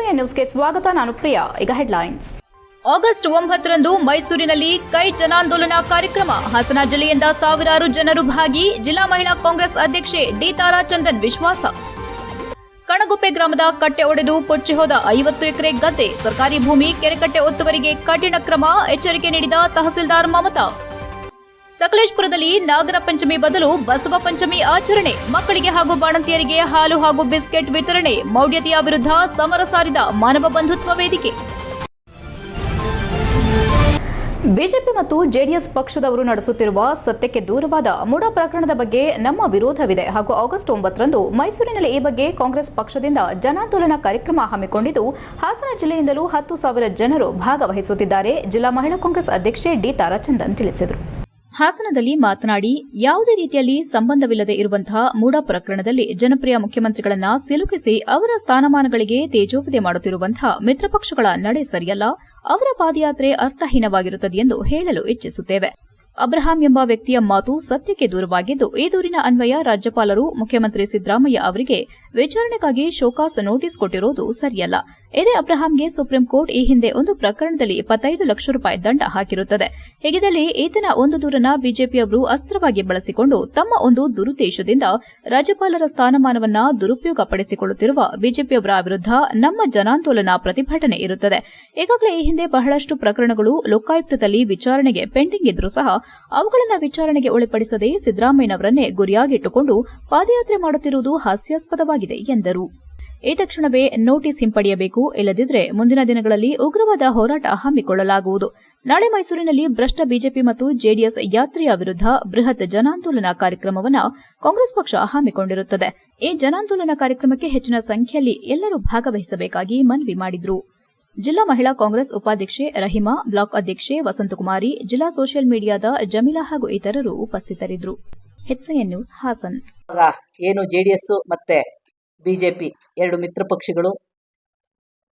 HN ನ್ಯೂಸ್ಗೆ ಸ್ವಾಗತ. ನಾನು ಪ್ರಿಯಾ. ಈಗ ಹೆಡ್ಲೈನ್ಸ್. ಆಗಸ್ಟ್ 9ರಂದು ಮೈಸೂರಿನಲ್ಲಿ ಕೈ ಜನಾಂದೋಲನ ಕಾರ್ಯಕ್ರಮ. ಹಾಸನ ಜಿಲ್ಲೆಯಿಂದ ಸಾವಿರಾರು ಜನರು ಭಾಗಿ. ಜಿಲ್ಲಾ ಮಹಿಳಾ ಕಾಂಗ್ರೆಸ್ ಅಧ್ಯಕ್ಷೆ ಡಿ ತಾರಾಚಂದನ್ ವಿಶ್ವಾಸ. ಕಣಗುಪ್ಪೆ ಗ್ರಾಮದ ಕಟ್ಟೆ ಒಡೆದು ಕೊಚ್ಚಿ ಹೋದ 50 ಎಕರೆ ಗದ್ದೆ. ಸರ್ಕಾರಿ ಭೂಮಿ ಕೆರೆಕಟ್ಟೆ ಒತ್ತುವರಿಗೆ ಕಠಿಣ ಕ್ರಮ. ಎಚ್ಚರಿಕೆ ನೀಡಿದ ತಹಸೀಲ್ದಾರ್ ಮಮತಾ. ಸಕಲೇಶಪುರದಲ್ಲಿ ನಾಗರ ಪಂಚಮಿ ಬದಲು ಬಸವ ಪಂಚಮಿ ಆಚರಣೆ. ಮಕ್ಕಳಿಗೆ ಹಾಗೂ ಬಾಣಂತಿಯರಿಗೆ ಹಾಲು ಹಾಗೂ ಬಿಸ್ಕೆಟ್ ವಿತರಣೆ. ಮೌಢ್ಯತೆಯ ವಿರುದ್ಧ ಸಮರ ಸಾರಿದ ಮಾನವ ಬಂಧುತ್ವ ವೇದಿಕೆ. ಬಿಜೆಪಿ ಮತ್ತು ಜೆಡಿಎಸ್ ಪಕ್ಷದವರು ನಡೆಸುತ್ತಿರುವ ಸತ್ಯಕ್ಕೆ ದೂರವಾದ ಮುಡಾ ಪ್ರಕರಣದ ಬಗ್ಗೆ ನಮ್ಮ ವಿರೋಧವಿದೆ ಹಾಗೂ ಆಗಸ್ಟ್ 9ರಂದು ಮೈಸೂರಿನಲ್ಲಿ ಈ ಬಗ್ಗೆ ಕಾಂಗ್ರೆಸ್ ಪಕ್ಷದಿಂದ ಜನಾಂದೋಲನ ಕಾರ್ಯಕ್ರಮ ಹಮ್ಮಿಕೊಂಡಿದ್ದು ಹಾಸನ ಜಿಲ್ಲೆಯಿಂದಲೂ 10,000 ಜನರು ಭಾಗವಹಿಸುತ್ತಿದ್ದಾರೆ. ಜಿಲ್ಲಾ ಮಹಿಳಾ ಕಾಂಗ್ರೆಸ್ ಅಧ್ಯಕ್ಷೆ ಡಿ ತಾರಾಚಂದನ್ ತಿಳಿಸಿದರು. ಹಾಸನದಲ್ಲಿ ಮಾತನಾಡಿ, ಯಾವುದೇ ರೀತಿಯಲ್ಲಿ ಸಂಬಂಧವಿಲ್ಲದೆ ಇರುವಂತಹ ಮೂಡಾ ಪ್ರಕರಣದಲ್ಲಿ ಜನಪ್ರಿಯ ಮುಖ್ಯಮಂತ್ರಿಗಳನ್ನ ಸಿಲುಕಿಸಿ ಅವರ ಸ್ಥಾನಮಾನಗಳಿಗೆ ತೇಜೋವಧೆ ಮಾಡುತ್ತಿರುವಂತಹ ಮಿತ್ರಪಕ್ಷಗಳ ನಡೆ ಸರಿಯಲ್ಲ. ಅವರ ಪಾದಯಾತ್ರೆ ಅರ್ಥಹೀನವಾಗಿರುತ್ತದೆ ಎಂದು ಹೇಳಲು ಇಚ್ಛಿಸುತ್ತೇವೆ. ಅಬ್ರಹಾಂ ಎಂಬ ವ್ಯಕ್ತಿಯ ಮಾತು ಸತ್ಯಕ್ಕೆ ದೂರವಾಗಿದ್ದು, ಈ ದೂರಿನ ಅನ್ವಯ ರಾಜ್ಯಪಾಲರು ಮುಖ್ಯಮಂತ್ರಿ ಸಿದ್ದರಾಮಯ್ಯ ಅವರಿಗೆ ವಿಚಾರಣೆಗಾಗಿ ಶೋಕಾಸ್ ನೋಟಿಸ್ ಕೊಟ್ಟಿರುವುದು ಸರಿಯಲ್ಲ. ಇದೇ ಅಬ್ರಹಾಂಗೆ ಸುಪ್ರೀಂ ಕೋರ್ಟ್ ಈ ಹಿಂದೆ ಒಂದು ಪ್ರಕರಣದಲ್ಲಿ 25 ಲಕ್ಷ ರೂಪಾಯಿ ದಂಡ ಹಾಕಿರುತ್ತದೆ. ಹೀಗಿದ್ದಲ್ಲಿ ಈತನ ಒಂದು ದೂರನ್ನ ಬಿಜೆಪಿಯವರು ಅಸ್ತ್ರವಾಗಿ ಬಳಸಿಕೊಂಡು ತಮ್ಮ ಒಂದು ದುರುದ್ದೇಶದಿಂದ ರಾಜ್ಯಪಾಲರ ಸ್ಥಾನಮಾನವನ್ನ ದುರುಪಯೋಗ ಪಡಿಸಿಕೊಳ್ಳುತ್ತಿರುವ ಬಿಜೆಪಿಯವರ ವಿರುದ್ಧ ನಮ್ಮ ಜನಾಂದೋಲನ ಪ್ರತಿಭಟನೆ ಇರುತ್ತದೆ. ಈಗಾಗಲೇ ಈ ಹಿಂದೆ ಬಹಳಷ್ಟು ಪ್ರಕರಣಗಳು ಲೋಕಾಯುಕ್ತದಲ್ಲಿ ವಿಚಾರಣೆಗೆ ಪೆಂಡಿಂಗ್ ಇದ್ರೂ ಸಹ ಅವುಗಳನ್ನು ವಿಚಾರಣೆಗೆ ಒಳಪಡಿಸದೆ ಸಿದ್ದರಾಮಯ್ಯನವರನ್ನೇ ಗುರಿಯಾಗಿಟ್ಟುಕೊಂಡು ಪಾದಯಾತ್ರೆ ಮಾಡುತ್ತಿರುವುದು ಹಾಸ್ಯಾಸ್ಪದವಾಗಿದೆ ಎಂದರು. ಈ ತಕ್ಷಣವೇ ನೋಟಿಸ್ ಹಿಂಪಡೆಯಬೇಕು, ಇಲ್ಲದಿದ್ದರೆ ಮುಂದಿನ ದಿನಗಳಲ್ಲಿ ಉಗ್ರವಾದ ಹೋರಾಟ ಹಮ್ಮಿಕೊಳ್ಳಲಾಗುವುದು. ನಾಳೆ ಮೈಸೂರಿನಲ್ಲಿ ಭ್ರಷ್ಟ ಬಿಜೆಪಿ ಮತ್ತು ಜೆಡಿಎಸ್ ಯಾತ್ರೆಯ ವಿರುದ್ಧ ಬೃಹತ್ ಜನಾಂದೋಲನ ಕಾರ್ಯಕ್ರಮವನ್ನು ಕಾಂಗ್ರೆಸ್ ಪಕ್ಷ ಹಮ್ಮಿಕೊಂಡಿರುತ್ತದೆ. ಈ ಜನಾಂದೋಲನ ಕಾರ್ಯಕ್ರಮಕ್ಕೆ ಹೆಚ್ಚಿನ ಸಂಖ್ಯೆಯಲ್ಲಿ ಎಲ್ಲರೂ ಭಾಗವಹಿಸಬೇಕಾಗಿ ಮನವಿ ಮಾಡಿದರು. ಜಿಲ್ಲಾ ಮಹಿಳಾ ಕಾಂಗ್ರೆಸ್ ಉಪಾಧ್ಯಕ್ಷೆ ರಹಿಮಾ, ಬ್ಲಾಕ್ ಅಧ್ಯಕ್ಷೆ ವಸಂತಕುಮಾರಿ, ಜಿಲ್ಲಾ ಸೋಷಿಯಲ್ ಮೀಡಿಯಾದ ಜಮೀಲಾ ಹಾಗೂ ಇತರರು ಉಪಸ್ಥಿತರಿದ್ದರು. HN news Hassan. ಏನು ಜೆಡಿಎಸ್ ಮತ್ತೆ ಬಿಜೆಪಿ ಎರಡು ಮಿತ್ರ ಪಕ್ಷಗಳು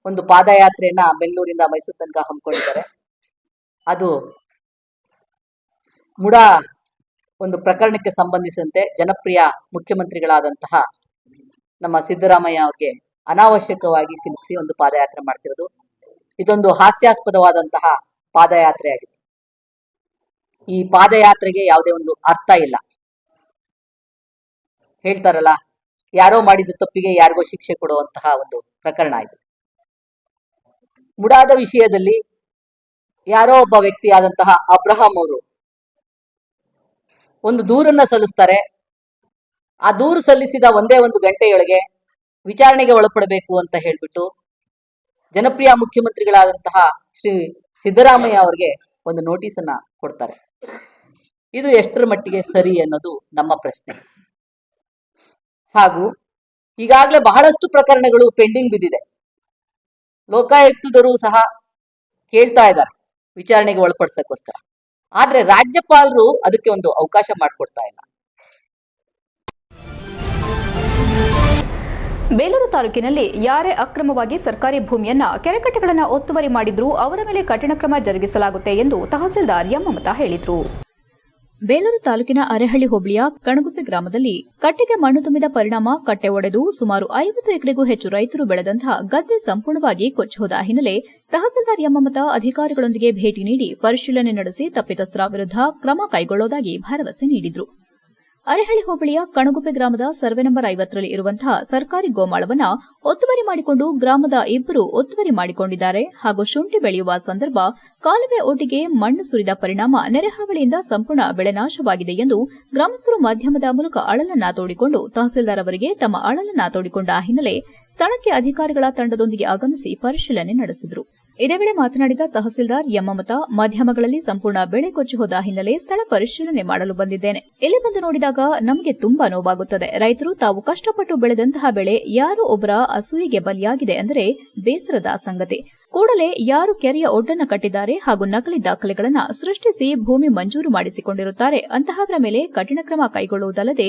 ಒಂದು ಪಾದಯಾತ್ರೆಯನ್ನ ಬೆಂಗಳೂರಿಂದ ಮೈಸೂರು ತನಕ ಹಮ್ಮಿಕೊಂಡಿದ್ದಾರೆ. ಅದು ಮುಡಾ ಒಂದು ಪ್ರಕರಣಕ್ಕೆ ಸಂಬಂಧಿಸಿದಂತೆ ಜನಪ್ರಿಯ ಮುಖ್ಯಮಂತ್ರಿಗಳಾದಂತಹ ನಮ್ಮ ಸಿದ್ದರಾಮಯ್ಯ ಅವರಿಗೆ ಅನಾವಶ್ಯಕವಾಗಿ ಸಿಲುಕಿಸಿ ಒಂದು ಪಾದಯಾತ್ರೆ ಮಾಡ್ತಿರೋದು. ಇದೊಂದು ಹಾಸ್ಯಾಸ್ಪದವಾದಂತಹ ಪಾದಯಾತ್ರೆ ಆಗಿದೆ. ಈ ಪಾದಯಾತ್ರೆಗೆ ಯಾವುದೇ ಒಂದು ಅರ್ಥ ಇಲ್ಲ. ಹೇಳ್ತಾರಲ್ಲ, ಯಾರೋ ಮಾಡಿದ ತಪ್ಪಿಗೆ ಯಾರಿಗೋ ಶಿಕ್ಷೆ ಕೊಡುವಂತಹ ಒಂದು ಪ್ರಕರಣ ಇದು. ಮುಡಾದ ವಿಷಯದಲ್ಲಿ ಯಾರೋ ಒಬ್ಬ ವ್ಯಕ್ತಿಯಾದಂತಹ ಅಬ್ರಹಾಂ ಅವರು ಒಂದು ದೂರನ್ನ ಸಲ್ಲಿಸ್ತಾರೆ. ಆ ದೂರು ಸಲ್ಲಿಸಿದ ಒಂದೇ ಒಂದು ಗಂಟೆಯೊಳಗೆ ವಿಚಾರಣೆಗೆ ಒಳಪಡಬೇಕು ಅಂತ ಹೇಳ್ಬಿಟ್ಟು ಜನಪ್ರಿಯ ಮುಖ್ಯಮಂತ್ರಿಗಳಾದಂತಹ ಶ್ರೀ ಸಿದ್ದರಾಮಯ್ಯ ಅವರಿಗೆ ಒಂದು ನೋಟಿಸ್ ಅನ್ನ ಕೊಡ್ತಾರೆ. ಇದು ಎಷ್ಟರ ಮಟ್ಟಿಗೆ ಸರಿ ಅನ್ನೋದು ನಮ್ಮ ಪ್ರಶ್ನೆ. ಹಾಗೂ ಈಗಾಗಲೇ ಬಹಳಷ್ಟು ಪ್ರಕರಣಗಳು ಪೆಂಡಿಂಗ್ ಬಿದ್ದಿದೆ. ಲೋಕಾಯುಕ್ತರು ಸಹ ಕೇಳ್ತಾ ಇದ್ದಾರೆ ವಿಚಾರಣೆಗೆ ಒಳಪಡಿಸಕ್ಕೋಸ್ಕರ. ಆದ್ರೆ ರಾಜ್ಯಪಾಲರು ಅದಕ್ಕೆ ಒಂದು ಅವಕಾಶ ಮಾಡಿಕೊಡ್ತಾ ಇಲ್ಲ. ಬೇಲೂರು ತಾಲೂಕಿನಲ್ಲಿ ಯಾರೇ ಅಕ್ರಮವಾಗಿ ಸರ್ಕಾರಿ ಭೂಮಿಯನ್ನ ಕೆರೆಕಟ್ಟೆಗಳನ್ನು ಒತ್ತುವರಿ ಮಾಡಿದ್ರೂ ಅವರ ಮೇಲೆ ಕಠಿಣ ಕ್ರಮ ಜರುಗಿಸಲಾಗುತ್ತೆ ಎಂದು ತಹಸೀಲ್ದಾರ್ ಮಮತಾ ಹೇಳಿದರು. ಬೇಲೂರು ತಾಲೂಕಿನ ಅರೆಹಳ್ಳಿ ಹೋಬಳಿಯ ಕಣಗುಪ್ಪೆ ಗ್ರಾಮದಲ್ಲಿ ಕಟ್ಟೆಗೆ ಮಣ್ಣು ತುಂಬಿದ ಪರಿಣಾಮ ಕಟ್ಟೆ ಒಡೆದು ಸುಮಾರು 50 ಎಕರೆಗೂ ಹೆಚ್ಚು ರೈತರು ಬೆಳೆದಂತಹ ಗದ್ದೆ ಸಂಪೂರ್ಣವಾಗಿ ಕೊಚ್ಚಿ ಹಿನ್ನೆಲೆ ತಹಸೀಲ್ದಾರ್ ಮಮತಾ ಅಧಿಕಾರಿಗಳೊಂದಿಗೆ ಭೇಟಿ ನೀಡಿ ಪರಿಶೀಲನೆ ನಡೆಸಿ ತಪ್ಪಿತಸ್ಥರ ವಿರುದ್ಧ ಕ್ರಮ ಕೈಗೊಳ್ಳುವುದಾಗಿ ಭರವಸೆ ನೀಡಿದರು. ಅರೆಹಳ್ಳಿ ಹೋಬಳಿಯ ಕಣಗುಪ್ಪೆ ಗ್ರಾಮದ ಸರ್ವೆ ನಂಬರ್ 50ರಲ್ಲಿ ಇರುವಂತಹ ಸರ್ಕಾರಿ ಗೋಮಾಳವನ್ನ ಒತ್ತುವರಿ ಮಾಡಿಕೊಂಡು ಗ್ರಾಮದ ಇಬ್ಬರು ಒತ್ತುವರಿ ಮಾಡಿಕೊಂಡಿದ್ದಾರೆ ಹಾಗೂ ಶುಂಠಿ ಬೆಳೆಯುವ ಸಂದರ್ಭ ಕಾಲುವೆ ಒಡ್ಡಿಗೆ ಮಣ್ಣು ಸುರಿದ ಪರಿಣಾಮ ನೆರೆಹಾವಳಿಯಿಂದ ಸಂಪೂರ್ಣ ಬೆಳೆ ನಾಶವಾಗಿದೆ ಎಂದು ಗ್ರಾಮಸ್ಥರು ಮಾಧ್ಯಮದ ಮೂಲಕ ಅಳಲನ್ನ ತೋಡಿಕೊಂಡು ತಹಸೀಲ್ದಾರ್ ಅವರಿಗೆ ತಮ್ಮ ಅಳಲನ್ನ ತೋಡಿಕೊಂಡ ಹಿನ್ನೆಲೆ ಸ್ಥಳಕ್ಕೆ ಅಧಿಕಾರಿಗಳ ತಂಡದೊಂದಿಗೆ ಆಗಮಿಸಿ ಪರಿಶೀಲನೆ ನಡೆಸಿದರು. ಇದೇ ವೇಳೆ ಮಾತನಾಡಿದ ತಹಸೀಲ್ದಾರ್ ಮಮತಾ, ಮಾಧ್ಯಮಗಳಲ್ಲಿ ಸಂಪೂರ್ಣ ಬೆಳೆ ಕೊಚ್ಚಿ ಹೋದ ಹಿನ್ನೆಲೆ ಸ್ಥಳ ಪರಿಶೀಲನೆ ಮಾಡಲು ಬಂದಿದ್ದೇನೆ. ಇಲ್ಲಿ ಬಂದು ನೋಡಿದಾಗ ನಮಗೆ ತುಂಬಾ ನೋವಾಗುತ್ತದೆ. ರೈತರು ತಾವು ಕಷ್ಟಪಟ್ಟು ಬೆಳೆದಂತಹ ಬೆಳೆ ಯಾರೋ ಒಬ್ಬರ ಅಸೂಯೆಗೆ ಬಲಿಯಾಗಿದೆ ಅಂದರೆ ಬೇಸರದ ಸಂಗತಿ. ಕೂಡಲೇ ಯಾರು ಕೆರೆಯ ಒಡ್ಡನ್ನು ಕಟ್ಟಿದ್ದಾರೆ ಹಾಗೂ ನಕಲಿ ದಾಖಲೆಗಳನ್ನು ಸೃಷ್ಟಿಸಿ ಭೂಮಿ ಮಂಜೂರು ಮಾಡಿಸಿಕೊಂಡಿರುತ್ತಾರೆ ಅಂತಹವರ ಮೇಲೆ ಕಠಿಣ ಕ್ರಮ ಕೈಗೊಳ್ಳುವುದಲ್ಲದೆ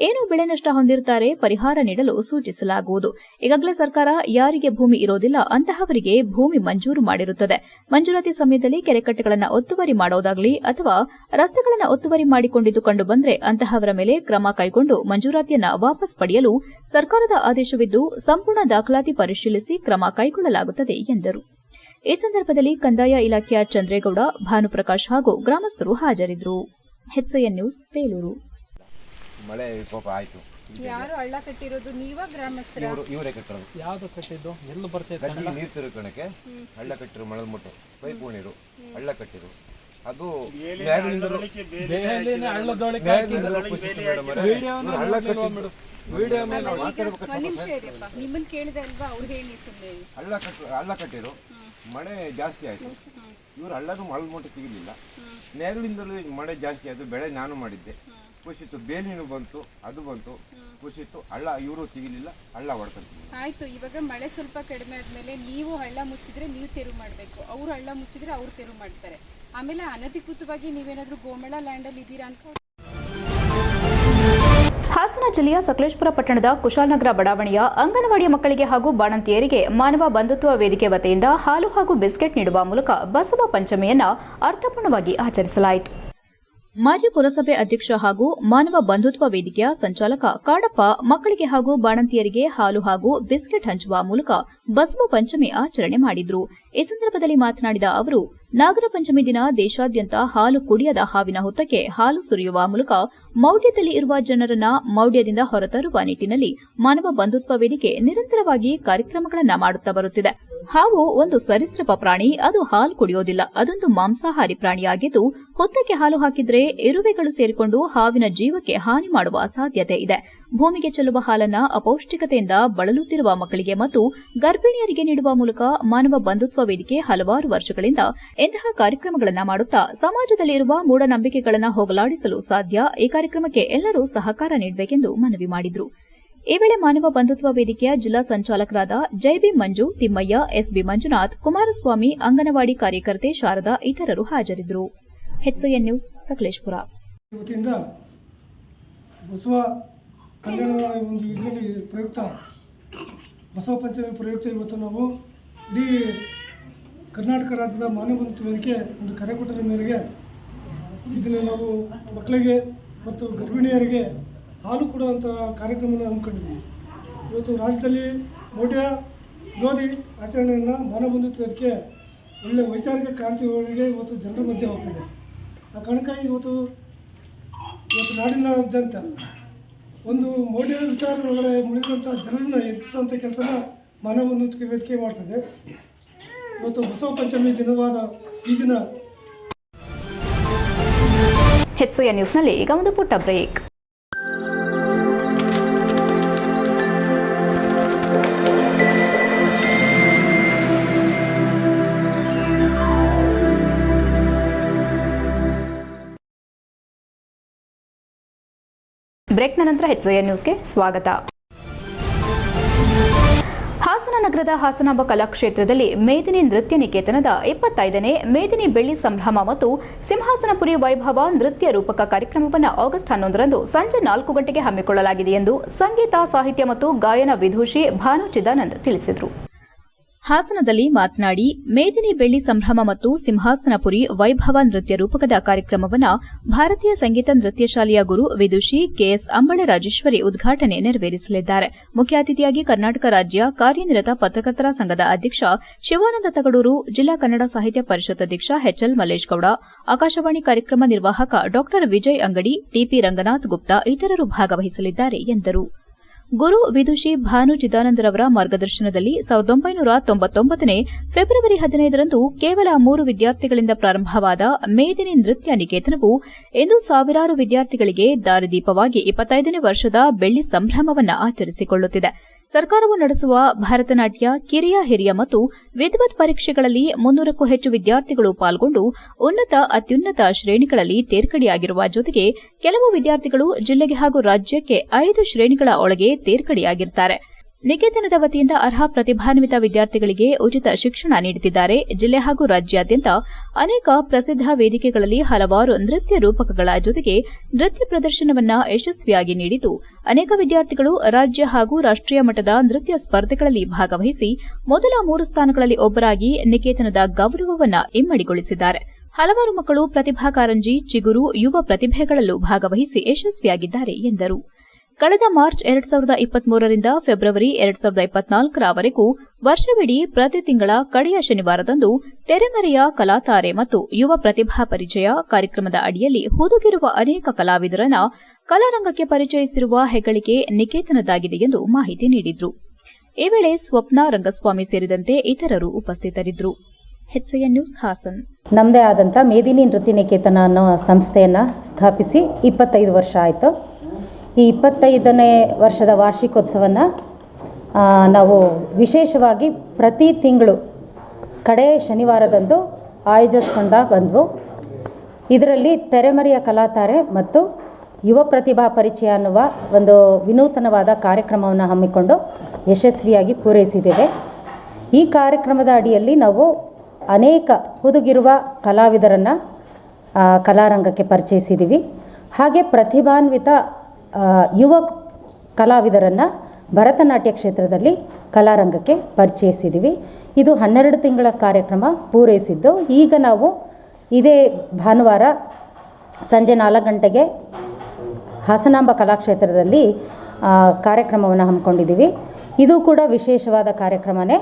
ಏನು ಬೆಳೆ ನಷ್ಟ ಹೊಂದಿರುತ್ತಾರೆ ಪರಿಹಾರ ನೀಡಲು ಸೂಚಿಸಲಾಗುವುದು. ಈಗಾಗಲೇ ಸರ್ಕಾರ ಯಾರಿಗೆ ಭೂಮಿ ಇರೋದಿಲ್ಲ ಅಂತಹವರಿಗೆ ಭೂಮಿ ಮಂಜೂರು ಮಾಡಿರುತ್ತದೆ. ಮಂಜೂರಾತಿ ಸಮಯದಲ್ಲಿ ಕೆರೆಕಟ್ಟೆಗಳನ್ನು ಒತ್ತುವರಿ ಮಾಡುವುದಾಗಲಿ ಅಥವಾ ರಸ್ತೆಗಳನ್ನು ಒತ್ತುವರಿ ಮಾಡಿಕೊಂಡಿದ್ದು ಕಂಡುಬಂದರೆ ಅಂತಹವರ ಮೇಲೆ ಕ್ರಮ ಕೈಗೊಂಡು ಮಂಜೂರಾತಿಯನ್ನು ವಾಪಸ್ ಪಡೆಯಲು ಸರ್ಕಾರದ ಆದೇಶವಿದ್ದು ಸಂಪೂರ್ಣ ದಾಖಲಾತಿ ಪರಿಶೀಲಿಸಿ ಕ್ರಮ ಕೈಗೊಳ್ಳಲಾಗುತ್ತದೆ ಎಂದರು. ಈ ಸಂದರ್ಭದಲ್ಲಿ ಕಂದಾಯ ಇಲಾಖೆಯ ಚಂದ್ರೇಗೌಡ, ಭಾನುಪ್ರಕಾಶ್ ಹಾಗೂ ಗ್ರಾಮಸ್ಥರು ಹಾಜರಿದ್ದರು. HCN news, Belur. ಮಳೆ ವಿಕೋಪ ಆಯ್ತು. ಯಾರು ಹಳ್ಳ ಕಟ್ಟಿರೋದು? ನೀವ ಗ್ರಾಮಸ್ಥರ? ಇವರೇ ಕಟ್ಟೋದು. ಯಾವ್ದು ಕಟ್ಟಿದ್ದು? ಎಲ್ಲೂ ಬರ್ತೈತೆ ನೀರು ತಿರುಗಣಕ್ಕೆ ಹಳ್ಳ ಕಟ್ಟಿರು, ಮಳದ ಮುಟ್ಟು ಪೈಪು ನೀರು ಹಳ್ಳ ಕಟ್ಟಿರು. ಅದು ನಿಮ್ಮನ್ ಕೇಳಿದೆ ಅಲ್ವಾ? ಅವ್ರು ಹೇಳಿ ಸುಮ್ಮನೆ. ಹಳ್ಳ ಕಟ್ಟಿರು, ಮಳೆ ಜಾಸ್ತಿ ಆಯ್ತು. ಇವ್ರು ಹಳ್ಳದು ಮಳದ ಮುಟ್ಟು ಸಿಗಲಿಲ್ಲ. ನೇರಳಿಂದಲೂ ಮಳೆ ಜಾಸ್ತಿ ಆಯ್ತು. ಬೆಳೆ ನಾನು ಮಾಡಿದ್ದೆ, ಕುಸಿತು. ಬೇಲಿನೂ ಬಂತು, ಅದು ಬಂತು, ಕುಸಿತು. ಹಳ್ಳ ಇವರು ಸಿಗಲಿಲ್ಲ, ಹಳ್ಳ ಹೊಡ್ಕೊಂತೀವಿ. ಆಯ್ತು, ಇವಾಗ ಮಳೆ ಸ್ವಲ್ಪ ಕಡಿಮೆ ಆದ್ಮೇಲೆ ನೀವು ಹಳ್ಳ ಮುಚ್ಚಿದ್ರೆ ನೀವು ತೆರವು ಮಾಡ್ಬೇಕು, ಅವ್ರು ಹಳ್ಳ ಮುಚ್ಚಿದ್ರೆ ಅವ್ರು ತೆರವು ಮಾಡ್ತಾರೆ. ಆಮೇಲೆ ಅನಧಿಕೃತವಾಗಿ ನೀವೇನಾದ್ರೂ ಗೋಮಳ ಲ್ಯಾಂಡ್ ಅಲ್ಲಿ ಇದ್ದೀರಾ ಅಂತ. ಹಾಸನ ಜಿಲ್ಲೆಯ ಸಕಲೇಶಪುರ ಪಟ್ಟಣದ ಕುಶಾಲನಗರ ಬಡಾವಣೆಯ ಅಂಗನವಾಡಿ ಮಕ್ಕಳಿಗೆ ಹಾಗೂ ಬಾಣಂತಿಯರಿಗೆ ಮಾನವ ಬಂಧುತ್ವ ವೇದಿಕೆ ವತಿಯಿಂದ ಹಾಲು ಹಾಗೂ ಬಿಸ್ಕೆಟ್ ನೀಡುವ ಮೂಲಕ ಬಸವ ಪಂಚಮಿಯನ್ನು ಅರ್ಥಪೂರ್ಣವಾಗಿ ಆಚರಿಸಲಾಯಿತು. ಮಾಜಿ ಪುರಸಭೆ ಅಧ್ಯಕ್ಷ ಹಾಗೂ ಮಾನವ ಬಂಧುತ್ವ ವೇದಿಕೆಯ ಸಂಚಾಲಕ ಕಾಡಪ್ಪ ಮಕ್ಕಳಿಗೆ ಹಾಗೂ ಬಾಣಂತಿಯರಿಗೆ ಹಾಲು ಹಾಗೂ ಬಿಸ್ಕೆಟ್ ಹಂಚುವ ಮೂಲಕ ಬಸವ ಪಂಚಮಿ ಆಚರಣೆ ಮಾಡಿದ್ರು. ಈ ಸಂದರ್ಭದಲ್ಲಿ ಮಾತನಾಡಿದ ಅವರು, ನಾಗರ ಪಂಚಮಿ ದಿನ ದೇಶಾದ್ಯಂತ ಹಾಲು ಕುಡಿಯದ ಹಾವಿನ ಹುತ್ತಕ್ಕೆ ಹಾಲು ಸುರಿಯುವ ಮೂಲಕ ಮೌಢ್ಯದಲ್ಲಿ ಇರುವ ಜನರನ್ನ ಮೌಢ್ಯದಿಂದ ಹೊರತರುವ ನಿಟ್ಟಿನಲ್ಲಿ ಮಾನವ ಬಂಧುತ್ವ ವೇದಿಕೆ ನಿರಂತರವಾಗಿ ಕಾರ್ಯಕ್ರಮಗಳನ್ನು ಮಾಡುತ್ತಾ ಬರುತ್ತಿದೆ. ಹಾವು ಒಂದು ಸರೀಸೃಪ ಪ್ರಾಣಿ. ಅದು ಹಾಲು ಕುಡಿಯೋದಿಲ್ಲ. ಅದೊಂದು ಮಾಂಸಾಹಾರಿ ಪ್ರಾಣಿಯಾಗಿದ್ದು ಹುತ್ತಕ್ಕೆ ಹಾಲು ಹಾಕಿದ್ರೆ ಇರುವೆಗಳು ಸೇರಿಕೊಂಡು ಹಾವಿನ ಜೀವಕ್ಕೆ ಹಾನಿ ಮಾಡುವ ಸಾಧ್ಯತೆ ಇದೆ. ಭೂಮಿಗೆ ಚೆಲ್ಲುವ ಹಾಲನ್ನ ಅಪೌಷ್ಟಿಕತೆಯಿಂದ ಬಳಲುತ್ತಿರುವ ಮಕ್ಕಳಿಗೆ ಮತ್ತು ಗರ್ಭಿಣಿಯರಿಗೆ ನೀಡುವ ಮೂಲಕ ಮಾನವ ಬಂಧುತ್ವ ವೇದಿಕೆ ಹಲವಾರು ವರ್ಷಗಳಿಂದ ಇಂತಹ ಕಾರ್ಯಕ್ರಮಗಳನ್ನು ಮಾಡುತ್ತಾ ಸಮಾಜದಲ್ಲಿ ಇರುವ ಮೂಢನಂಬಿಕೆಗಳನ್ನು ಹೋಗಲಾಡಿಸಲು ಸಾಧ್ಯ. ಈ ಕಾರ್ಯಕ್ರಮಕ್ಕೆ ಎಲ್ಲರೂ ಸಹಕಾರ ನೀಡಬೇಕೆಂದು ಮನವಿ ಮಾಡಿದರು. ಈ ವೇಳೆ ಮಾನವ ಬಂಧುತ್ವ ವೇದಿಕೆಯ ಜಿಲ್ಲಾ ಸಂಚಾಲಕರಾದ ಜೈಬಿ ಮಂಜು, ತಿಮ್ಮಯ್ಯ, ಎಸ್ಬಿ ಮಂಜುನಾಥ್, ಕುಮಾರಸ್ವಾಮಿ, ಅಂಗನವಾಡಿ ಕಾರ್ಯಕರ್ತೆ ಶಾರದಾ ಇತರರು ಹಾಜರಿದ್ದರು. HCN news, Sakleshpur. ಬಸವ ಕಲ್ಯಾಣ ಒಂದು ಇದರಲ್ಲಿ ಪ್ರಯುಕ್ತ ಬಸವ ಪಂಚಮಿ ಪ್ರಯುಕ್ತ ಇವತ್ತು ನಾವು ಇಡೀ ಕರ್ನಾಟಕ ರಾಜ್ಯದ ಮಾನವ ಬಂಧುತ್ವ ವೇದಿಕೆ ಒಂದು ಕರೆ ಕೊಟ್ಟದ ಮೇರೆಗೆ ಇದನ್ನು ನಾವು ಮಕ್ಕಳಿಗೆ ಮತ್ತು ಗರ್ಭಿಣಿಯರಿಗೆ ಹಾಲು ಕೊಡುವಂಥ ಕಾರ್ಯಕ್ರಮವನ್ನು ಹಮ್ಮಿಕೊಂಡಿದ್ದೀವಿ. ಇವತ್ತು ರಾಜ್ಯದಲ್ಲಿ ಮೌಢ್ಯ ವಿರೋಧಿ ಆಚರಣೆಯನ್ನು ಮಾನವ ಬಂಧುತ್ವ ವೇದಿಕೆ ಒಳ್ಳೆಯ ವೈಚಾರಿಕ ಕ್ರಾಂತಿಗಳಿಗೆ ಇವತ್ತು ಜನರ ಮಧ್ಯೆ ಹೋಗ್ತಿದೆ. ಆ ಕಾರಣಕ್ಕಾಗಿ ಇವತ್ತು ನಾಡಿನಾದ್ಯಂತ ಒಂದು ಮೌಢ್ಯ ವಿಚಾರದೊಳಗಡೆ ಮುಳುಗಿದಂಥ ಜನರನ್ನು ಎಬ್ಬಿಸುವಂಥ ಕೆಲಸನ ಮಾನವ ಬಂಧುತ್ವ ವೇದಿಕೆ ಮಾಡ್ತದೆ. ಇವತ್ತು ಬಸವ ಪಂಚಮಿ ದಿನವಾದ ಈ ದಿನ HCN ನ್ಯೂಸ್ನಲ್ಲಿ ಈಗ ಒಂದು ಪುಟ್ಟ ಬ್ರೇಕ್. ಬ್ರೇಕ್ನ ನಂತರ HCN ನ್ಯೂಸ್ಗೆ ಸ್ವಾಗತ. ಹಾಸನ ನಗರದ ಹಾಸನಾಂಬ ಕಲಾಕ್ಷೇತ್ರದಲ್ಲಿ ಮೇದಿನಿ ನೃತ್ಯ ನಿಕೇತನದ 25ನೇ ಮೇದಿನಿ ಬೆಳ್ಳಿ ಸಂಭ್ರಮ ಮತ್ತು ಸಿಂಹಾಸನಪುರಿ ವೈಭವ ನೃತ್ಯ ರೂಪಕ ಕಾರ್ಯಕ್ರಮವನ್ನು ಆಗಸ್ಟ್ 11ರಂದು ಸಂಜೆ 4 ಗಂಟೆಗೆ ಹಮ್ಮಿಕೊಳ್ಳಲಾಗಿದೆ ಎಂದು ಸಂಗೀತ, ಸಾಹಿತ್ಯ ಮತ್ತು ಗಾಯನ ವಿದೂಷಿ ಭಾನು ಚಿದಾನಂದ್ ತಿಳಿಸಿದರು. ಹಾಸನದಲ್ಲಿ ಮಾತನಾಡಿ, ಮೇದಿನಿ ಬೆಳ್ಳಿ ಸಂಭ್ರಮ ಮತ್ತು ಸಿಂಹಾಸನಪುರಿ ವೈಭವ ನೃತ್ಯ ರೂಪಕದ ಕಾರ್ಯಕ್ರಮವನ್ನು ಭಾರತೀಯ ಸಂಗೀತ ನೃತ್ಯ ಶಾಲೆಯ ಗುರು ವಿದುಷಿ ಕೆಎಸ್ ಅಂಬಳೆ ರಾಜೇಶ್ವರಿ ಉದ್ಘಾಟನೆ ನೆರವೇರಿಸಲಿದ್ದಾರೆ. ಮುಖ್ಯ ಅತಿಥಿಯಾಗಿ ಕರ್ನಾಟಕ ರಾಜ್ಯ ಕಾರ್ಯನಿರತ ಪತ್ರಕರ್ತರ ಸಂಘದ ಅಧ್ಯಕ್ಷ ಶಿವಾನಂದ ತಗಡೂರು, ಜಿಲ್ಲಾ ಕನ್ನಡ ಸಾಹಿತ್ಯ ಪರಿಷತ್ ಅಧ್ಯಕ್ಷ ಎಚ್ಎಲ್ ಮಲ್ಲೇಶ್ ಗೌಡ, ಆಕಾಶವಾಣಿ ಕಾರ್ಯಕ್ರಮ ನಿರ್ವಾಹಕ ಡಾ ವಿಜಯ್ ಅಂಗಡಿ, ಟಿಪಿ ರಂಗನಾಥ್ ಗುಪ್ತಾ ಇತರರು ಭಾಗವಹಿಸಲಿದ್ದಾರೆ ಎಂದರು. ಗುರು ವಿದುಷಿ ಭಾನು ಚಿದಾನಂದರವರ ಮಾರ್ಗದರ್ಶನದಲ್ಲಿ 1999ನೇ ಫೆಬ್ರವರಿ 15ರಂದು ಕೇವಲ 3 ವಿದ್ಯಾರ್ಥಿಗಳಿಂದ ಪ್ರಾರಂಭವಾದ ಮೇದಿನಿ ನೃತ್ಯ ನಿಕೇತನವು ಇಂದು ಸಾವಿರಾರು ವಿದ್ಯಾರ್ಥಿಗಳಿಗೆ ದಾರಿದೀಪವಾಗಿ 25ನೇ ವರ್ಷದ ಬೆಳ್ಳಿ ಸಂಭ್ರಮವನ್ನು ಆಚರಿಸಿಕೊಳ್ಳುತ್ತಿದೆ. ಸರ್ಕಾರವು ನಡೆಸುವ ಭರತನಾಟ್ಯ, ಕಿರಿಯ, ಹಿರಿಯ ಮತ್ತು ವಿದ್ವತ್ ಪರೀಕ್ಷೆಗಳಲ್ಲಿ 300ಕ್ಕೂ ಹೆಚ್ಚು ವಿದ್ಯಾರ್ಥಿಗಳು ಪಾಲ್ಗೊಂಡು ಅತ್ಯುನ್ನತ ಶ್ರೇಣಿಗಳಲ್ಲಿ ತೇರ್ಗಡೆಯಾಗಿರುವ ಜೊತೆಗೆ ಕೆಲವು ವಿದ್ಯಾರ್ಥಿಗಳು ಜಿಲ್ಲೆಗೆ ಹಾಗೂ ರಾಜ್ಯಕ್ಕೆ 5 ಶ್ರೇಣಿಗಳ ಒಳಗೆ ತೇರ್ಗಡೆಯಾಗಿರುತ್ತಾರೆ. ನಿಕೇತನದ ವತಿಯಿಂದ ಅರ್ಹ ಪ್ರತಿಭಾನ್ವಿತ ವಿದ್ಯಾರ್ಥಿಗಳಿಗೆ ಉಚಿತ ಶಿಕ್ಷಣ ನೀಡುತ್ತಿದ್ದಾರೆ. ಜಿಲ್ಲೆ ಹಾಗೂ ರಾಜ್ಯಾದ್ಯಂತ ಅನೇಕ ಪ್ರಸಿದ್ಧ ವೇದಿಕೆಗಳಲ್ಲಿ ಹಲವಾರು ನೃತ್ಯ ರೂಪಕಗಳ ಜೊತೆಗೆ ನೃತ್ಯ ಪ್ರದರ್ಶನವನ್ನು ಯಶಸ್ವಿಯಾಗಿ ನೀಡಿದ್ದು, ಅನೇಕ ವಿದ್ಯಾರ್ಥಿಗಳು ರಾಜ್ಯ ಹಾಗೂ ರಾಷ್ಟೀಯ ಮಟ್ಟದ ನೃತ್ಯ ಸ್ಪರ್ಧೆಗಳಲ್ಲಿ ಭಾಗವಹಿಸಿ ಮೊದಲ 3 ಸ್ಥಾನಗಳಲ್ಲಿ ಒಬ್ಬರಾಗಿ ನಿಕೇತನದ ಗೌರವವನ್ನು ಇಮ್ಮಡಿಗೊಳಿಸಿದ್ದಾರೆ. ಹಲವಾರು ಮಕ್ಕಳು ಪ್ರತಿಭಾ ಕಾರಂಜಿ, ಚಿಗುರು, ಯುವ ಪ್ರತಿಭೆಗಳಲ್ಲೂ ಭಾಗವಹಿಸಿ ಯಶಸ್ವಿಯಾಗಿದ್ದಾರೆ ಎಂದರು. ಕಳೆದ ಮಾರ್ಚ್ 2023 ರಿಂದ ಫೆಬ್ರವರಿ 2024 ವರ್ಷವಿಡೀ ಪ್ರತಿ ತಿಂಗಳ ಕಡೆಯ ಶನಿವಾರದಂದು ತೆರೆಮರೆಯ ಕಲಾತಾರೆ ಮತ್ತು ಯುವ ಪ್ರತಿಭಾ ಪರಿಚಯ ಕಾರ್ಯಕ್ರಮದ ಅಡಿಯಲ್ಲಿ ಹುದುಗಿರುವ ಅನೇಕ ಕಲಾವಿದರನ್ನು ಕಲಾರಂಗಕ್ಕೆ ಪರಿಚಯಿಸಿರುವ ಹೆಗ್ಗಳಿಕೆ ನಿಕೇತನದಾಗಿದೆ ಎಂದು ಮಾಹಿತಿ ನೀಡಿದರು. ಈ ವೇಳೆ ಸ್ವಪ್ನ ರಂಗಸ್ವಾಮಿ ಸೇರಿದಂತೆ ಇತರರು ಉಪಸ್ಥಿತರಿದ್ದರು. HCN news Hassan. ನಮ್ಮದೇ ಆದಂಥ ಮೇದಿನಿ ನೃತ್ಯ ನಿಕೇತನ ಅನ್ನೋ ಸಂಸ್ಥೆಯನ್ನು ಸ್ಥಾಪಿಸಿ 25 ವರ್ಷ ಆಯಿತು. ಈ 25ನೇ ವರ್ಷದ ವಾರ್ಷಿಕೋತ್ಸವವನ್ನು ನಾವು ವಿಶೇಷವಾಗಿ ಪ್ರತಿ ತಿಂಗಳು ಕಡೆ ಶನಿವಾರದಂದು ಆಯೋಜಿಸ್ಕೊಂಡ ಬಂದವು. ಇದರಲ್ಲಿ ತೆರೆಮರೆಯ ಕಲಾತಾರೆ ಮತ್ತು ಯುವ ಪ್ರತಿಭಾ ಪರಿಚಯ ಅನ್ನುವ ಒಂದು ವಿನೂತನವಾದ ಕಾರ್ಯಕ್ರಮವನ್ನು ಹಮ್ಮಿಕೊಂಡು ಯಶಸ್ವಿಯಾಗಿ ಪೂರೈಸಿದ್ದೇವೆ. ಈ ಕಾರ್ಯಕ್ರಮದ ಅಡಿಯಲ್ಲಿ ನಾವು ಅನೇಕ ಹುದುಗಿರುವ ಕಲಾವಿದರನ್ನು ಕಲಾರಂಗಕ್ಕೆ ಪರಿಚಯಿಸಿದ್ದೀವಿ. ಹಾಗೆ ಪ್ರತಿಭಾನ್ವಿತ ಯುವ ಕಲಾವಿದರನ್ನು ಭರತನಾಟ್ಯ ಕ್ಷೇತ್ರದಲ್ಲಿ ಕಲಾರಂಗಕ್ಕೆ ಪರಿಚಯಿಸಿದ್ದೀವಿ. ಇದು 12 ತಿಂಗಳ ಕಾರ್ಯಕ್ರಮ ಪೂರೈಸಿದ್ದು. ಈಗ ನಾವು ಇದೇ ಭಾನುವಾರ ಸಂಜೆ 4 ಗಂಟೆಗೆ ಹಾಸನಾಂಬ ಕಲಾಕ್ಷೇತ್ರದಲ್ಲಿ ಕಾರ್ಯಕ್ರಮವನ್ನು ಹಮ್ಮಿಕೊಂಡಿದ್ದೀವಿ. ಇದು ಕೂಡ ವಿಶೇಷವಾದ ಕಾರ್ಯಕ್ರಮವೇ.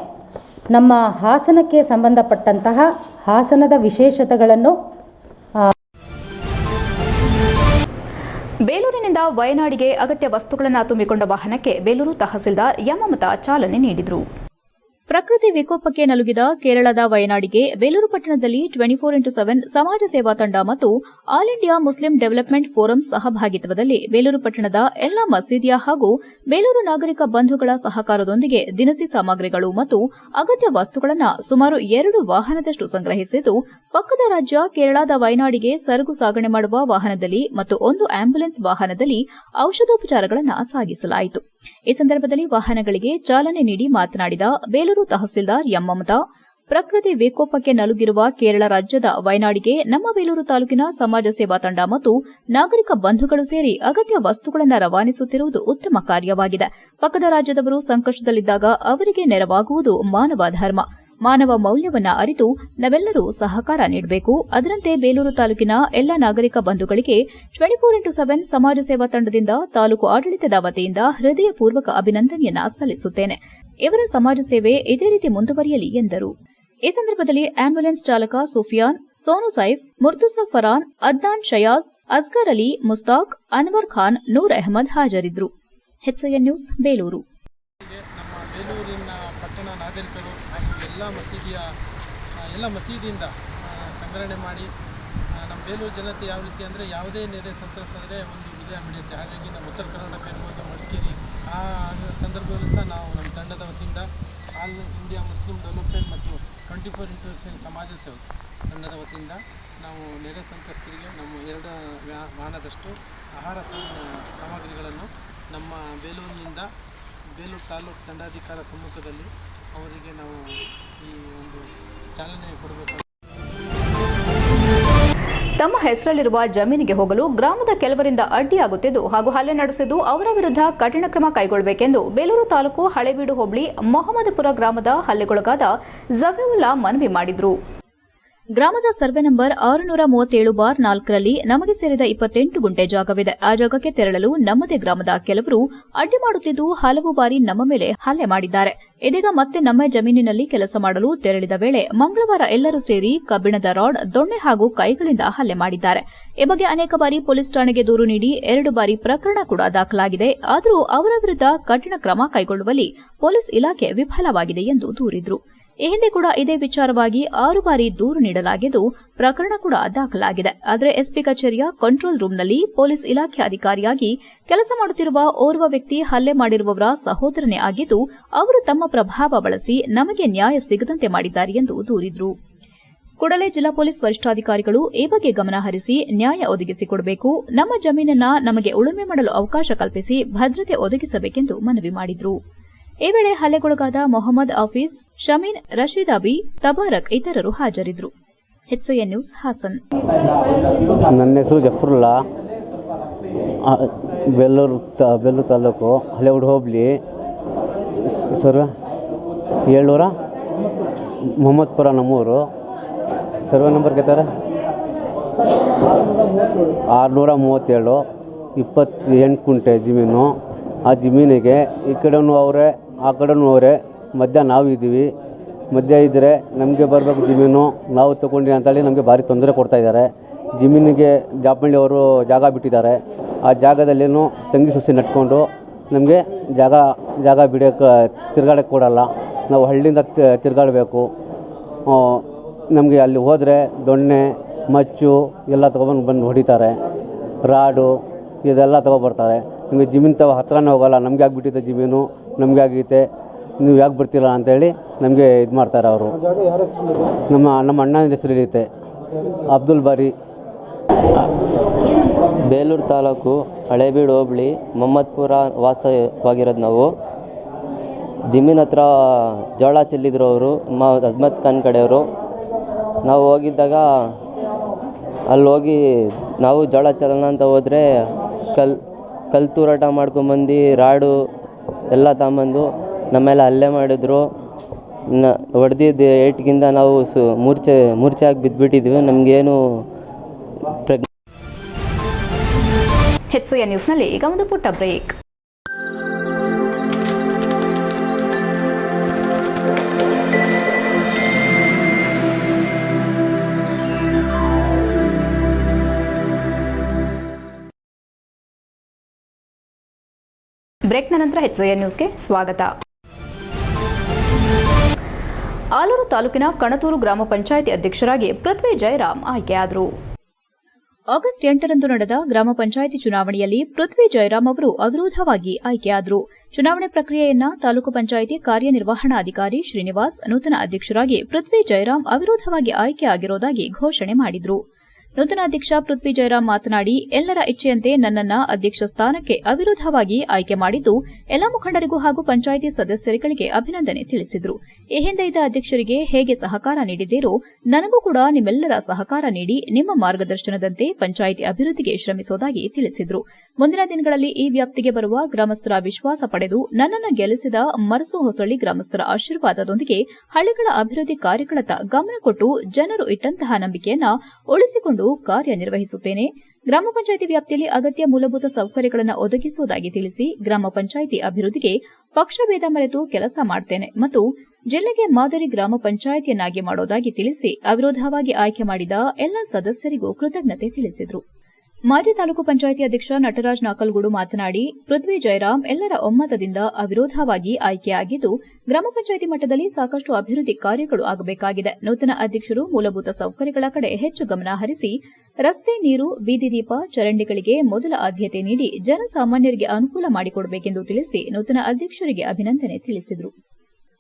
ನಮ್ಮ ಹಾಸನಕ್ಕೆ ಸಂಬಂಧಪಟ್ಟಂತಹ ಹಾಸನದ ವಿಶೇಷತೆಗಳನ್ನು ಬೇಲೂರಿನಿಂದ ವಯನಾಡಿಗೆ ಅಗತ್ಯ ವಸ್ತುಗಳನ್ನು ತುಂಬಿಕೊಂಡ ವಾಹನಕ್ಕೆ ಬೇಲೂರು ತಹಸೀಲ್ದಾರ್ ಯಮಮತ ಚಾಲನೆ ನೀಡಿದರು. ಪ್ರಕೃತಿ ವಿಕೋಪಕ್ಕೆ ನಲುಗಿದ ಕೇರಳದ ವಯನಾಡಿಗೆ ಬೇಲೂರು ಪಟ್ಟಣದಲ್ಲಿ 24x7 ಸಮಾಜ ಸೇವಾ ತಂಡ ಮತ್ತು all India Muslim development forum ಸಹಭಾಗಿತ್ವದಲ್ಲಿ ಬೇಲೂರು ಪಟ್ಟಣದ ಎಲ್ಲಾ ಮಸೀದಿಯ ಹಾಗೂ ಬೇಲೂರು ನಾಗರಿಕ ಬಂಧುಗಳ ಸಹಕಾರದೊಂದಿಗೆ ದಿನಸಿ ಸಾಮಗ್ರಿಗಳು ಮತ್ತು ಅಗತ್ಯ ವಸ್ತುಗಳನ್ನು ಸುಮಾರು 2 ವಾಹನದಷ್ಟು ಸಂಗ್ರಹಿಸಿದ್ದು, ಪಕ್ಕದ ರಾಜ್ಯ ಕೇರಳದ ವಯನಾಡಿಗೆ ಸರಕು ಸಾಗಣೆ ಮಾಡುವ ವಾಹನದಲ್ಲಿ ಮತ್ತು 1 ಆಂಬ್ಯುಲೆನ್ಸ್ ವಾಹನದಲ್ಲಿ ಔಷಧೋಪಚಾರಗಳನ್ನು ಸಾಗಿಸಲಾಯಿತು. ಈ ಸಂದರ್ಭದಲ್ಲಿ ವಾಹನಗಳಿಗೆ ಚಾಲನೆ ನೀಡಿ ಮಾತನಾಡಿದ ಬೇಲೂರು ತಹಸೀಲ್ದಾರ್ ಯಮಮತ, ಪ್ರಕೃತಿ ವಿಕೋಪಕ್ಕೆ ನಲುಗಿರುವ ಕೇರಳ ರಾಜ್ಯದ ವಯನಾಡಿಗೆ ನಮ್ಮ ಬೇಲೂರು ತಾಲೂಕಿನ ಸಮಾಜ ಸೇವಾ ತಂಡ ಮತ್ತು ನಾಗರಿಕ ಬಂಧುಗಳು ಸೇರಿ ಅಗತ್ಯ ವಸ್ತುಗಳನ್ನು ರವಾನಿಸುತ್ತಿರುವುದು ಉತ್ತಮ ಕಾರ್ಯವಾಗಿದೆ. ಪಕ್ಕದ ರಾಜ್ಯದವರು ಸಂಕಷ್ಟದಲ್ಲಿದ್ದಾಗ ಅವರಿಗೆ ನೆರವಾಗುವುದು ಮಾನವ ಧರ್ಮ. ಮಾನವ ಮೌಲ್ಯವನ್ನ ಅರಿತು ನಾವೆಲ್ಲರೂ ಸಹಕಾರ ನೀಡಬೇಕು. ಅದರಂತೆ ಬೇಲೂರು ತಾಲೂಕಿನ ಎಲ್ಲ ನಾಗರಿಕ ಬಂಧುಗಳಿಗೆ 24x7 ಸಮಾಜ ಸೇವಾ ತಂಡದಿಂದ ತಾಲೂಕು ಆಡಳಿತದ ವತಿಯಿಂದ ಹೃದಯಪೂರ್ವಕ ಅಭಿನಂದನೆಯನ್ನ ಸಲ್ಲಿಸುತ್ತೇನೆ. ಇವರ ಸಮಾಜ ಸೇವೆ ಇದೇ ರೀತಿ ಮುಂದುವರಿಯಲಿ ಎಂದರು. ಈ ಸಂದರ್ಭದಲ್ಲಿ ಆಂಬ್ಯುಲೆನ್ಸ್ ಚಾಲಕ ಸುಫಿಯಾನ್, ಸೋನು ಸೈಫ್, ಮುರ್ತುಸಾ ಫರಾನ್, ಅದ್ನಾನ್ ಶಯಾಜ್, ಅಸ್ಗರ್ ಅಲಿ, ಮುಸ್ತಾಕ್, ಅನ್ವರ್ ಖಾನ್, ನೂರ್ ಅಹಮದ್ ಹಾಜರಿದ್ದರು. HCN news Belur. ನಮ್ಮ ಬೇಲೂರಿನ ಪಟ್ಟಣ ನಾಗರಿಕರು ಹಾಗೂ ಎಲ್ಲ ಮಸೀದಿಯಿಂದ ಸಂಗ್ರಹಣೆ ಮಾಡಿ ನಮ್ಮ ಬೇಲೂರು ಜನತೆ ಯಾವ ರೀತಿ ಅಂದರೆ ಯಾವುದೇ ನೆರೆ ಸಂತ್ರಸ್ತಂದರೆ ಒಂದು ವಿಜಯ ಮಿಡಿಯುತ್ತೆ. ಹಾಗಾಗಿ ನಮ್ಮ ಉತ್ತರ ಕರ್ನಾಟಕ ಇರ್ಬೋದು, ಮಡಿಕೇರಿ ಆ ಸಂದರ್ಭದಲ್ಲೂ ಸಹ ನಾವು ನಮ್ಮ ತಂಡದ ವತಿಯಿಂದ ಆಲ್ ಇಂಡಿಯಾ ಮುಸ್ಲಿಂ ಡೆವಲಪ್ಮೆಂಟ್ ಮತ್ತು 24x7 ಸಮಾಜ ಸೇವೆ ತಂಡದ ವತಿಯಿಂದ ನಾವು ನೆರೆ ಸಂತ್ರಸ್ತರಿಗೆ ನಮ್ಮ 2 ವಾಹನದಷ್ಟು ಆಹಾರ ಸಾಮಗ್ರಿಗಳನ್ನು ನಮ್ಮ ಬೇಲೂರಿನಿಂದ ಬೇಲೂರು ತಾಲೂಕು ದಂಡಾಧಿಕಾರ ಸಮ್ಮುಖದಲ್ಲಿ ಅವರಿಗೆ ನಾವು ಈ ಒಂದು ಚಾಲನೆ ಕೊಡಬೇಕು. ತಮ್ಮ ಹೆಸರಲ್ಲಿರುವ ಜಮೀನಿಗೆ ಹೋಗಲು ಗ್ರಾಮದ ಕೆಲವರಿಂದ ಅಡ್ಡಿಯಾಗುತ್ತಿದ್ದು ಹಾಗೂ ಹಲ್ಲೆ ನಡೆಸಿದ್ದು ಅವರ ವಿರುದ್ಧ ಕಠಿಣ ಕ್ರಮ ಕೈಗೊಳ್ಳಬೇಕೆಂದು ಬೇಲೂರು ತಾಲೂಕು ಹಳೇಬೀಡು ಹೋಬಳಿ ಮೊಹಮ್ಮದಪುರ ಗ್ರಾಮದ ಹಲ್ಲೆಗೊಳಗಾದ ಜಫೀವುಲ್ಲಾ ಮನವಿ ಮಾಡಿದರು. ಗ್ರಾಮದ ಸರ್ವೆ ನಂಬರ್ 637/4ರಲ್ಲಿ ನಮಗೆ ಸೇರಿದ 28 ಗುಂಟೆ ಜಾಗವಿದೆ. ಆ ಜಾಗಕ್ಕೆ ತೆರಳಲು ನಮ್ಮದೇ ಗ್ರಾಮದ ಕೆಲವರು ಅಡ್ಡಿ ಮಾಡುತ್ತಿದ್ದು ಹಲವು ಬಾರಿ ನಮ್ಮ ಮೇಲೆ ಹಲ್ಲೆ ಮಾಡಿದ್ದಾರೆ. ಇದೀಗ ಮತ್ತೆ ನಮ್ಮ ಜಮೀನಿನಲ್ಲಿ ಕೆಲಸ ಮಾಡಲು ತೆರಳಿದ ವೇಳೆ ಮಂಗಳವಾರ ಎಲ್ಲರೂ ಸೇರಿ ಕಬ್ಬಿಣದ ರಾಡ್, ದೊಣ್ಣೆ ಹಾಗೂ ಕೈಗಳಿಂದ ಹಲ್ಲೆ ಮಾಡಿದ್ದಾರೆ. ಈ ಬಗ್ಗೆ ಅನೇಕ ಬಾರಿ ಪೊಲೀಸ್ ಠಾಣೆಗೆ ದೂರು ನೀಡಿ 2 ಬಾರಿ ಪ್ರಕರಣ ಕೂಡ ದಾಖಲಾಗಿದೆ. ಆದರೂ ಅವರ ವಿರುದ್ಧ ಕಠಿಣ ಕ್ರಮ ಕೈಗೊಳ್ಳುವಲ್ಲಿ ಪೊಲೀಸ್ ಇಲಾಖೆ ವಿಫಲವಾಗಿದೆ ಎಂದು ದೂರಿದರು. ಈ ಹಿಂದೆ ಕೂಡ ಇದೇ ವಿಚಾರವಾಗಿ 6 ಬಾರಿ ದೂರು ನೀಡಲಾಗಿದ್ದು ಪ್ರಕರಣ ಕೂಡ ದಾಖಲಾಗಿದೆ. ಆದರೆ ಎಸ್ಪಿ ಕಚೇರಿಯ ಕಂಟ್ರೋಲ್ ರೂಂನಲ್ಲಿ ಪೊಲೀಸ್ ಇಲಾಖೆ ಅಧಿಕಾರಿಯಾಗಿ ಕೆಲಸ ಮಾಡುತ್ತಿರುವ ಓರ್ವ ವ್ಯಕ್ತಿ ಹಲ್ಲೆ ಮಾಡಿರುವವರ ಸಹೋದರನೇ ಆಗಿದ್ದು ಅವರು ತಮ್ಮ ಪ್ರಭಾವ ಬಳಸಿ ನಮಗೆ ನ್ಯಾಯ ಸಿಗದಂತೆ ಮಾಡಿದ್ದಾರೆ ಎಂದು ದೂರಿದರು. ಕೂಡಲೇ ಜಿಲ್ಲಾ ಪೊಲೀಸ್ ವರಿಷ್ಠಾಧಿಕಾರಿಗಳು ಈ ಬಗ್ಗೆ ಗಮನ ಹರಿಸಿ ನ್ಯಾಯ ಒದಗಿಸಿಕೊಡಬೇಕು, ನಮ್ಮ ಜಮೀನನ್ನ ನಮಗೆ ಉಳುಮೆ ಮಾಡಲು ಅವಕಾಶ ಕಲ್ಪಿಸಿ ಭದ್ರತೆ ಒದಗಿಸಬೇಕೆಂದು ಮನವಿ ಮಾಡಿದರು. ಈ ವೇಳೆ ಹಲ್ಲೆಗೊಳಗಾದ ಮೊಹಮ್ಮದ್ ಆಫೀಸ್, ಶಮೀನ್, ರಶೀದ್ ಅಬಿ, ತಬಾರಕ್ ಇತರರು ಹಾಜರಿದ್ದರು. HCN news Hassan. ನನ್ನ ಹೆಸರು ಜಫರುಲ್ಲಾ, ಬೇಲೂರು ತಾಲೂಕು, ಹಳೆಹುಡ್ ಹೋಬಳಿ, ಸರ್ವೆ 700 ಮೊಹಮ್ಮದ್ಪುರ ನಮ್ಮೂರು. ಸರ್ವೆ ನಂಬರ್ ಕೇಳ್ತಾರೆ 637, 28 ಕುಂಟೆ ಜಮೀನು. ಆ ಜಮೀನಿಗೆ ಈ ಕಡೆನೂ ಅವರೇ ಆ ಕಡೆನೂ ಅವರೇ, ಮಧ್ಯ ನಾವು ಇದ್ದೀವಿ. ಮಧ್ಯ ಇದ್ದರೆ ನಮಗೆ ಬರಬೇಕು ಜಮೀನು, ನಾವು ತೊಗೊಂಡ್ರಿ ಅಂತೇಳಿ ನಮಗೆ ಭಾರಿ ತೊಂದರೆ ಕೊಡ್ತಾಯಿದ್ದಾರೆ. ಜಮೀನಿಗೆ ಜಾಪಳ್ಳಿ ಅವರು ಜಾಗ ಬಿಟ್ಟಿದ್ದಾರೆ. ಆ ಜಾಗದಲ್ಲೇನು ತಂಗಿ ಸೊಸೆ ನಟ್ಕೊಂಡು ನಮಗೆ ಜಾಗ ಬಿಡೋಕ್ಕೆ ತಿರ್ಗಾಡಕ್ಕೆ ಕೊಡಲ್ಲ. ನಾವು ಹಳ್ಳಿಯಿಂದ ತಿರ್ಗಾಡಬೇಕು. ನಮಗೆ ಅಲ್ಲಿ ಹೋದರೆ ದೊಣ್ಣೆ, ಮಚ್ಚು ಎಲ್ಲ ಬಂದು ಹೊಡಿತಾರೆ. ರಾಡು ಇದೆಲ್ಲ ತೊಗೊಬರ್ತಾರೆ. ನಮಗೆ ಜಮೀನು ಹತ್ರನೇ ಹೋಗೋಲ್ಲ. ನಮಗೆ ಆಗಿಬಿಟ್ಟಿದೆ ಜಮೀನು, ನಮಗೆ ಆಗೈತೆ, ನೀವು ಯಾಕೆ ಬರ್ತಿಲ್ಲ ಅಂತೇಳಿ ನಮಗೆ ಇದು ಮಾಡ್ತಾರೆ ಅವರು. ನಮ್ಮ ಅಣ್ಣನ ಹೆಸರು ಹಿಡಿಯುತ್ತೆ, ಅಬ್ದುಲ್ ಬಾರಿ. ಬೇಲೂರು ತಾಲೂಕು, ಹಳೇಬೀಡು ಹೋಬಳಿ, ಮೊಹಮ್ಮದ್ಪುರ ವಾಸವಾಗಿರೋದು ನಾವು. ಜಮೀನ್ ಹತ್ರ ಜೋಳ ಚೆಲ್ಲಿದ್ರು ಅವರು, ಅಜ್ಮತ್ ಖಾನ್ ಕಡೆಯವರು. ನಾವು ಹೋಗಿದ್ದಾಗ ಅಲ್ಲಿ ಹೋಗಿ ನಾವು ಜೋಳ ಚೆಲ್ಲೋಣ ಅಂತ ಹೋದರೆ ಕಲ್ ತೂರಾಟ ಮಾಡ್ಕೊಂಬಂದು ರಾಡು ಎಲ್ಲ ತಗೊಂಬಂದು ನಮ್ಮೆಲ್ಲ ಹಲ್ಲೆ ಮಾಡಿದ್ರು. ಹೊಡೆದಿದ್ದು ಏಟ್ಗಿಂದ ನಾವು ಮೂರ್ಛೆ ಆಗಿ ಬಿದ್ದುಬಿಟ್ಟಿದ್ವಿ. ನಮಗೇನು HCN ನ್ಯೂಸ್ನಲ್ಲಿ ಈಗ ಒಂದು ಪುಟ್ಟ ಬ್ರೇಕ್. ಬ್ರೇಕ್ನ ನಂತರ HCN ನ್ಯೂಸ್ಗೆ ಸ್ವಾಗತ. ಆಲೂರು ತಾಲೂಕಿನ ಕಣತೂರು ಗ್ರಾಮ ಪಂಚಾಯಿತಿ ಅಧ್ಯಕ್ಷರಾಗಿ ಪೃಥ್ವಿ ಜಯರಾಮ್ ಆಯ್ಕೆಯಾದರು. ಆಗಸ್ಟ್ 8ರಂದು ನಡೆದ ಗ್ರಾಮ ಪಂಚಾಯಿತಿ ಚುನಾವಣೆಯಲ್ಲಿ ಪೃಥ್ವಿ ಜಯರಾಮ್ ಅವರು ಅವಿರೋಧವಾಗಿ ಆಯ್ಕೆಯಾದರು. ಚುನಾವಣೆ ಪ್ರಕ್ರಿಯೆಯನ್ನ ತಾಲೂಕು ಪಂಚಾಯಿತಿ ಕಾರ್ಯನಿರ್ವಹಣಾಧಿಕಾರಿ ಶ್ರೀನಿವಾಸ್ ನೂತನ ಅಧ್ಯಕ್ಷರಾಗಿ ಪೃಥ್ವಿ ಜಯರಾಮ್ ಅವಿರೋಧವಾಗಿ ಆಯ್ಕೆಯಾಗಿರುವುದಾಗಿ ಘೋಷಣೆ ಮಾಡಿದರು. ನೂತನ ಅಧ್ಯಕ್ಷ ಪೃಥ್ವಿ ಜಯರಾಮ್ ಮಾತನಾಡಿ, ಎಲ್ಲರ ಇಚ್ಛೆಯಂತೆ ನನ್ನನ್ನು ಅಧ್ಯಕ್ಷ ಸ್ಥಾನಕ್ಕೆ ಅವಿರೋಧವಾಗಿ ಆಯ್ಕೆ ಮಾಡಿದ್ದು ಎಲ್ಲಾ ಮುಖಂಡರಿಗೂ ಹಾಗೂ ಪಂಚಾಯಿತಿ ಸದಸ್ಯರುಗಳಿಗೆ ಅಭಿನಂದನೆ ತಿಳಿಸಿದರು. ಈ ಹಿಂದೆ ಇದ್ದ ಅಧ್ಯಕ್ಷರಿಗೆ ಹೇಗೆ ಸಹಕಾರ ನೀಡಿದ್ದೀರೋ ನನಗೂ ಕೂಡ ನಿಮ್ಮೆಲ್ಲರ ಸಹಕಾರ ನೀಡಿ ನಿಮ್ಮ ಮಾರ್ಗದರ್ಶನದಂತೆ ಪಂಚಾಯಿತಿ ಅಭಿವೃದ್ಧಿಗೆ ಶ್ರಮಿಸುವುದಾಗಿ ತಿಳಿಸಿದರು. ಮುಂದಿನ ದಿನಗಳಲ್ಲಿ ಈ ವ್ಯಾಪ್ತಿಗೆ ಬರುವ ಗ್ರಾಮಸ್ಥರ ವಿಶ್ವಾಸ ಪಡೆದು ನನ್ನನ್ನು ಗೆಲ್ಲಿಸಿದ ಮರಸು ಹೊಸಳ್ಳಿ ಗ್ರಾಮಸ್ಥರ ಆಶೀರ್ವಾದದೊಂದಿಗೆ ಹಳ್ಳಿಗಳ ಅಭಿವೃದ್ಧಿ ಕಾರ್ಯಗಳತ್ತ ಗಮನ ಕೊಟ್ಟು ಜನರು ಇಟ್ಟಂತಹ ನಂಬಿಕೆಯನ್ನ ಉಳಿಸಿಕೊಂಡು ಕಾರ್ಯನಿರ್ವಹಿಸುತ್ತೇನೆ. ಗ್ರಾಮ ಪಂಚಾಯಿತಿ ವ್ಯಾಪ್ತಿಯಲ್ಲಿ ಅಗತ್ಯ ಮೂಲಭೂತ ಸೌಕರ್ಯಗಳನ್ನು ಒದಗಿಸುವುದಾಗಿ ತಿಳಿಸಿ ಗ್ರಾಮ ಪಂಚಾಯಿತಿ ಅಭಿವೃದ್ಧಿಗೆ ಪಕ್ಷಭೇದ ಮರೆತು ಕೆಲಸ ಮಾಡುತ್ತೇನೆ ಮತ್ತು ಜಿಲ್ಲೆಗೆ ಮಾದರಿ ಗ್ರಾಮ ಪಂಚಾಯಿತಿಯನ್ನಾಗಿ ಮಾಡುವುದಾಗಿ ತಿಳಿಸಿ ಅವಿರೋಧವಾಗಿ ಆಯ್ಕೆ ಮಾಡಿದ ಎಲ್ಲ ಸದಸ್ಯರಿಗೂ ಕೃತಜ್ಞತೆ ತಿಳಿಸಿದರು. ಮಾಜಿ ತಾಲೂಕು ಪಂಚಾಯಿತಿ ಅಧ್ಯಕ್ಷ ನಟರಾಜ್ ನಾಕಲ್ಗೂಡು ಮಾತನಾಡಿ, ಪೃಥ್ವಿ ಜಯರಾಮ್ ಎಲ್ಲರ ಒಮ್ಮತದಿಂದ ಅವಿರೋಧವಾಗಿ ಆಯ್ಕೆಯಾಗಿದ್ದು ಗ್ರಾಮ ಪಂಚಾಯಿತಿ ಮಟ್ಟದಲ್ಲಿ ಸಾಕಷ್ಟು ಅಭಿವೃದ್ಧಿ ಕಾರ್ಯಗಳು ಆಗಬೇಕಾಗಿದೆ. ನೂತನ ಅಧ್ಯಕ್ಷರು ಮೂಲಭೂತ ಸೌಕರ್ಯಗಳ ಕಡೆ ಹೆಚ್ಚು ಗಮನ ಹರಿಸಿ ರಸ್ತೆ, ನೀರು, ಬೀದಿ ದೀಪ, ಚರಂಡಿಗಳಿಗೆ ಮೊದಲ ಆದ್ಯತೆ ನೀಡಿ ಜನಸಾಮಾನ್ಯರಿಗೆ ಅನುಕೂಲ ಮಾಡಿಕೊಡಬೇಕೆಂದು ತಿಳಿಸಿ ನೂತನ ಅಧ್ಯಕ್ಷರಿಗೆ ಅಭಿನಂದನೆ ತಿಳಿಸಿದರು.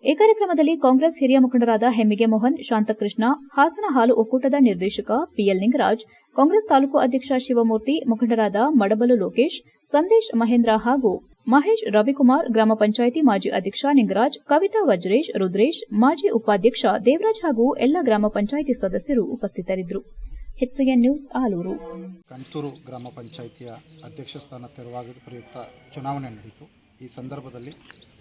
ಈ ಕಾರ್ಯಕ್ರಮದಲ್ಲಿ ಕಾಂಗ್ರೆಸ್ ಹಿರಿಯ ಮುಖಂಡರಾದ ಹೆಮ್ಮಿಗೆ ಮೋಹನ್, ಶಾಂತಕೃಷ್ಣ, ಹಾಸನ ಹಾಲು ಒಕ್ಕೂಟದ ನಿರ್ದೇಶಕ PL ನಿಂಗರಾಜ್, ಕಾಂಗ್ರೆಸ್ ತಾಲೂಕು ಅಧ್ಯಕ್ಷ ಶಿವಮೂರ್ತಿ, ಮುಖಂಡರಾದ ಮಡಬಲು ಲೋಕೇಶ್, ಸಂದೇಶ್ ಮಹೇಂದ್ರ ಹಾಗೂ ಮಹೇಶ್ ರವಿಕುಮಾರ್, ಗ್ರಾಮ ಪಂಚಾಯಿತಿ ಮಾಜಿ ಅಧ್ಯಕ್ಷ ನಿಂಗರಾಜ್, ಕವಿತಾ ವಜ್ರೇಶ್, ರುದ್ರೇಶ್, ಮಾಜಿ ಉಪಾಧ್ಯಕ್ಷ ದೇವರಾಜ್ ಹಾಗೂ ಎಲ್ಲ ಗ್ರಾಮ ಪಂಚಾಯಿತಿ ಸದಸ್ಯರು ಉಪಸ್ಥಿತರಿದ್ದರು. HCN news Aluru. ಕಣತೂರು ಗ್ರಾಮ ಪಂಚಾಯಿತಿಯ ಅಧ್ಯಕ್ಷ ಸ್ಥಾನ ತೆರವಾದ ಪ್ರಯುಕ್ತ ಚುನಾವಣೆ ನಡೆಯಿತು. ಈ ಸಂದರ್ಭದಲ್ಲಿ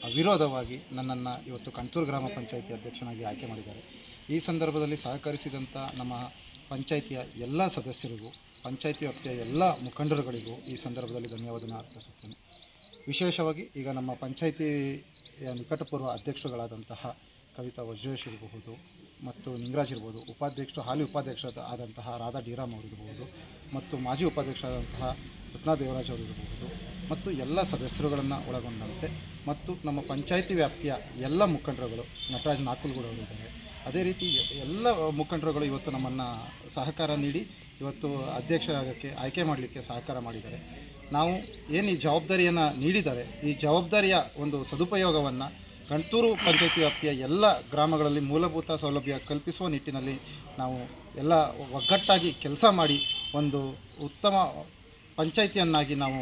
ಅವಿರೋಧವಾಗಿ ನನ್ನನ್ನು ಇವತ್ತು ಕಣತೂರು ಗ್ರಾಮ ಪಂಚಾಯಿತಿ ಅಧ್ಯಕ್ಷನಾಗಿ ಆಯ್ಕೆ ಮಾಡಿದ್ದಾರೆ. ಈ ಸಂದರ್ಭದಲ್ಲಿ ಸಹಕರಿಸಿದಂಥ ನಮ್ಮ ಪಂಚಾಯಿತಿಯ ಎಲ್ಲ ಸದಸ್ಯರಿಗೂ, ಪಂಚಾಯಿತಿ ವ್ಯಾಪ್ತಿಯ ಎಲ್ಲ ಮುಖಂಡರುಗಳಿಗೂ ಈ ಸಂದರ್ಭದಲ್ಲಿ ಧನ್ಯವಾದನ ಅರ್ಪಿಸುತ್ತೇನೆ. ವಿಶೇಷವಾಗಿ ಈಗ ನಮ್ಮ ಪಂಚಾಯಿತಿಯ ನಿಕಟಪೂರ್ವ ಅಧ್ಯಕ್ಷರುಗಳಾದಂತಹ ಕವಿತಾ ವಜ್ರೇಶ್ ಇರಬಹುದು ಮತ್ತು ನಿಂಗರಾಜ್ ಇರ್ಬೋದು, ಹಾಲಿ ಉಪಾಧ್ಯಕ್ಷರಾದಂತಹ ರಾಧಾ ಡಿರಾಮ್ ಅವರಿರಬಹುದು ಮತ್ತು ಮಾಜಿ ಉಪಾಧ್ಯಕ್ಷರಾದಂತಹ ರತ್ನಾ ದೇವರಾಜ್ ಅವರಿರಬಹುದು ಮತ್ತು ಎಲ್ಲ ಸದಸ್ಯರುಗಳನ್ನು ಒಳಗೊಂಡಂತೆ ಮತ್ತು ನಮ್ಮ ಪಂಚಾಯಿತಿ ವ್ಯಾಪ್ತಿಯ ಎಲ್ಲ ಮುಖಂಡರುಗಳು, ನಟರಾಜ್ ನಾಕಲ್ಗೂಡು ಅವರಿದ್ದಾರೆ, ಅದೇ ರೀತಿ ಎಲ್ಲ ಮುಖಂಡರುಗಳು ಇವತ್ತು ನಮ್ಮನ್ನು ಸಹಕಾರ ನೀಡಿ ಇವತ್ತು ಅಧ್ಯಕ್ಷರಾಗಕ್ಕೆ ಆಯ್ಕೆ ಮಾಡಲಿಕ್ಕೆ ಸಹಕಾರ ಮಾಡಿದ್ದಾರೆ. ನಾವು ಏನು ಈ ಜವಾಬ್ದಾರಿಯನ್ನು ನೀಡಿದ್ದಾರೆ, ಈ ಜವಾಬ್ದಾರಿಯ ಒಂದು ಸದುಪಯೋಗವನ್ನು ಕಣತೂರು ಪಂಚಾಯಿತಿ ವ್ಯಾಪ್ತಿಯ ಎಲ್ಲ ಗ್ರಾಮಗಳಲ್ಲಿ ಮೂಲಭೂತ ಸೌಲಭ್ಯ ಕಲ್ಪಿಸುವ ನಿಟ್ಟಿನಲ್ಲಿ ನಾವು ಎಲ್ಲ ಒಗ್ಗಟ್ಟಾಗಿ ಕೆಲಸ ಮಾಡಿ ಒಂದು ಉತ್ತಮ ಪಂಚಾಯಿತಿಯನ್ನಾಗಿ ನಾವು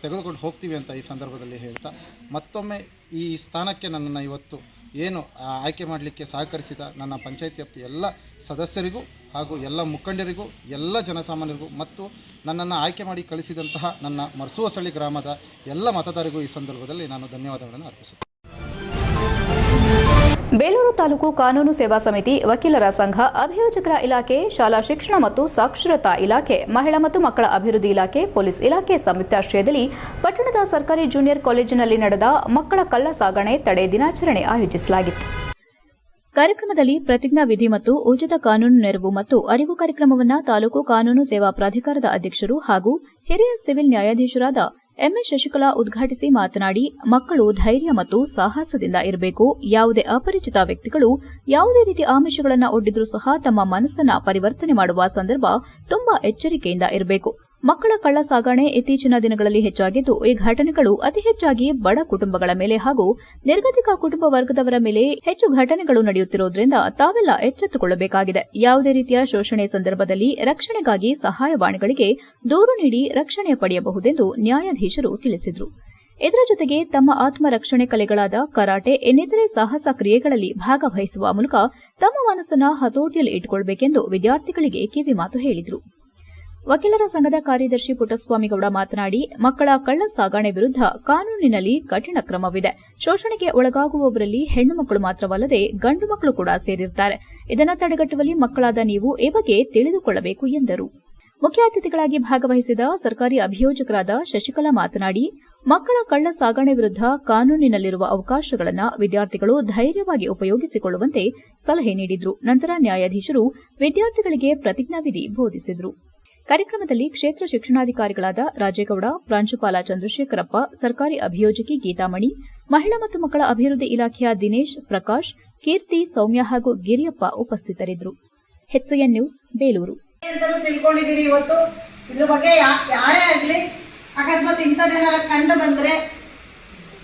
ತೆಗೆದುಕೊಂಡು ಹೋಗ್ತೀವಿ ಅಂತ ಈ ಸಂದರ್ಭದಲ್ಲಿ ಹೇಳ್ತಾ, ಮತ್ತೊಮ್ಮೆ ಈ ಸ್ಥಾನಕ್ಕೆ ನನ್ನನ್ನು ಇವತ್ತು ಏನು ಆಯ್ಕೆ ಮಾಡಲಿಕ್ಕೆ ಸಹಕರಿಸಿದ ನನ್ನ ಪಂಚಾಯತಿ ವ್ಯಾಪ್ತಿಯ ಎಲ್ಲ ಸದಸ್ಯರಿಗೂ ಹಾಗೂ ಎಲ್ಲ ಮುಖಂಡರಿಗೂ, ಎಲ್ಲ ಜನಸಾಮಾನ್ಯರಿಗೂ ಮತ್ತು ನನ್ನನ್ನು ಆಯ್ಕೆ ಮಾಡಿ ಕಳಿಸಿದಂತಹ ನನ್ನ ಮರ್ಸುವಸಳ್ಳಿ ಗ್ರಾಮದ ಎಲ್ಲ ಮತದಾರರಿಗೂ ಈ ಸಂದರ್ಭದಲ್ಲಿ ನಾನು ಧನ್ಯವಾದಗಳನ್ನು ಅರ್ಪಿಸುತ್ತೇನೆ. ಬೇಲೂರು ತಾಲೂಕು ಕಾನೂನು ಸೇವಾ ಸಮಿತಿ, ವಕೀಲರ ಸಂಘ, ಅಭಿಯೋಜಕರ ಇಲಾಖೆ, ಶಾಲಾ ಶಿಕ್ಷಣ ಮತ್ತು ಸಾಕ್ಷರತಾ ಇಲಾಖೆ, ಮಹಿಳಾ ಮತ್ತು ಮಕ್ಕಳ ಅಭಿವೃದ್ಧಿ ಇಲಾಖೆ, ಪೊಲೀಸ್ ಇಲಾಖೆ ಸಂಯುಕ್ತಾಶ್ರಯದಲ್ಲಿ ಪಟ್ಟಣದ ಸರ್ಕಾರಿ ಜೂನಿಯರ್ ಕಾಲೇಜಿನಲ್ಲಿ ನಡೆದ ಮಕ್ಕಳ ಕಳ್ಳ ಸಾಗಣೆ ತಡೆ ದಿನಾಚರಣೆ ಆಯೋಜಿಸಲಾಗಿತ್ತು. ಕಾರ್ಯಕ್ರಮದಲ್ಲಿ ಪ್ರತಿಜ್ಞಾ ವಿಧಿ ಮತ್ತು ಉಚಿತ ಕಾನೂನು ನೆರವು ಮತ್ತು ಅರಿವು ಕಾರ್ಯಕ್ರಮವನ್ನು ತಾಲೂಕು ಕಾನೂನು ಸೇವಾ ಪ್ರಾಧಿಕಾರದ ಅಧ್ಯಕ್ಷರು ಹಾಗೂ ಹಿರಿಯ ಸಿವಿಲ್ ನ್ಯಾಯಾಧೀಶರಾದ ಎಂಎಸ್ ಶಶಿಕಲಾ ಉದ್ಘಾಟಿಸಿ ಮಾತನಾಡಿ, ಮಕ್ಕಳು ಧೈರ್ಯ ಮತ್ತು ಸಾಹಸದಿಂದ ಇರಬೇಕು. ಯಾವುದೇ ಅಪರಿಚಿತ ವ್ಯಕ್ತಿಗಳು ಯಾವುದೇ ರೀತಿ ಆಮಿಷಗಳನ್ನು ಒಡ್ಡಿದ್ರೂ ಸಹ ತಮ್ಮ ಮನಸ್ಸನ್ನ ಪರಿವರ್ತನೆ ಮಾಡುವ ಸಂದರ್ಭ ತುಂಬಾ ಎಚ್ಚರಿಕೆಯಿಂದ ಇರಬೇಕು. ಮಕ್ಕಳ ಕಳ್ಳ ಸಾಗಣೆ ಇತ್ತೀಚಿನ ದಿನಗಳಲ್ಲಿ ಹೆಚ್ಚಾಗಿದ್ದು, ಈ ಘಟನೆಗಳು ಅತಿ ಹೆಚ್ಚಾಗಿ ಬಡ ಕುಟುಂಬಗಳ ಮೇಲೆ ಹಾಗೂ ನಿರ್ಗತಿಕ ಕುಟುಂಬ ವರ್ಗದವರ ಮೇಲೆ ಹೆಚ್ಚು ಘಟನೆಗಳು ನಡೆಯುತ್ತಿರುವುದರಿಂದ ತಾವೆಲ್ಲ ಎಚ್ಚೆತ್ತುಕೊಳ್ಳಬೇಕಾಗಿದೆ. ಯಾವುದೇ ರೀತಿಯ ಶೋಷಣೆ ಸಂದರ್ಭದಲ್ಲಿ ರಕ್ಷಣೆಗಾಗಿ ಸಹಾಯವಾಣಿಗಳಿಗೆ ದೂರು ನೀಡಿ ರಕ್ಷಣೆ ಪಡೆಯಬಹುದೆಂದು ನ್ಯಾಯಾಧೀಶರು ತಿಳಿಸಿದರು. ಇದರ ಜೊತೆಗೆ ತಮ್ಮ ಆತ್ಮರಕ್ಷಣೆ ಕಲೆಗಳಾದ ಕರಾಟೆ ಇನ್ನಿತರೆ ಸಾಹಸ ಕ್ರಿಯೆಗಳಲ್ಲಿ ಭಾಗವಹಿಸುವ ಮೂಲಕ ತಮ್ಮ ಮನಸ್ಸನ್ನು ಹತೋಟಿಯಲ್ಲಿ ಇಟ್ಟುಕೊಳ್ಳಬೇಕೆಂದು ವಿದ್ಯಾರ್ಥಿಗಳಿಗೆ ಕಿವಿಮಾತು ಹೇಳಿದರು. ವಕೀಲರ ಸಂಘದ ಕಾರ್ಯದರ್ಶಿ ಪುಟ್ಟಸ್ವಾಮಿಗೌಡ ಮಾತನಾಡಿ, ಮಕ್ಕಳ ಕಳ್ಳ ಸಾಗಣೆ ವಿರುದ್ಧ ಕಾನೂನಿನಲ್ಲಿ ಕಠಿಣ ಕ್ರಮವಿದೆ. ಶೋಷಣೆಗೆ ಒಳಗಾಗುವವರಲ್ಲಿ ಹೆಣ್ಣು ಮಕ್ಕಳು ಮಾತ್ರವಲ್ಲದೆ ಗಂಡು ಮಕ್ಕಳು ಕೂಡ ಸೇರಿರುತ್ತಾರೆ. ಇದನ್ನು ತಡೆಗಟ್ಟುವಲ್ಲಿ ಮಕ್ಕಳಾದ ನೀವು ಈ ಬಗ್ಗೆ ತಿಳಿದುಕೊಳ್ಳಬೇಕು ಎಂದರು. ಮುಖ್ಯ ಅತಿಥಿಗಳಾಗಿ ಭಾಗವಹಿಸಿದ ಸರ್ಕಾರಿ ಅಭಿಯೋಜಕರಾದ ಶಶಿಕಲಾ ಮಾತನಾಡಿ, ಮಕ್ಕಳ ಕಳ್ಳ ಸಾಗಣೆ ವಿರುದ್ಧ ಕಾನೂನಿನಲ್ಲಿರುವ ಅವಕಾಶಗಳನ್ನು ವಿದ್ಯಾರ್ಥಿಗಳು ಧೈರ್ಯವಾಗಿ ಉಪಯೋಗಿಸಿಕೊಳ್ಳುವಂತೆ ಸಲಹೆ ನೀಡಿದರು. ನಂತರ ನ್ಯಾಯಾಧೀಶರು ವಿದ್ಯಾರ್ಥಿಗಳಿಗೆ ಪ್ರತಿಜ್ಞಾವಿಧಿ ಬೋಧಿಸಿದರು. ಕಾರ್ಯಕ್ರಮದಲ್ಲಿ ಕ್ಷೇತ್ರ ಶಿಕ್ಷಣಾಧಿಕಾರಿಗಳಾದ ರಾಜೇಗೌಡ, ಪ್ರಾಂಶುಪಾಲ ಚಂದ್ರಶೇಖರಪ್ಪ, ಸರ್ಕಾರಿ ಅಭಿಯೋಜಕಿ ಗೀತಾಮಣಿ, ಮಹಿಳಾ ಮತ್ತು ಮಕ್ಕಳ ಅಭಿವೃದ್ಧಿ ಇಲಾಖೆಯ ದಿನೇಶ್, ಪ್ರಕಾಶ್, ಕೀರ್ತಿ, ಸೌಮ್ಯ ಹಾಗೂ ಗಿರಿಯಪ್ಪ ಉಪಸ್ಥಿತರಿದ್ದರು. HCN news, Belur. ತಿಳ್ಕೊಂಡಿದ್ದೀರಿ. ಇವತ್ತು ಇದ್ರ ಬಗ್ಗೆ ಯಾರೇ ಆಗಲಿ ಅಕಸ್ಮಾತ್ ಇಂಥದ್ದೇನಾರ ಕಂಡು ಬಂದ್ರೆ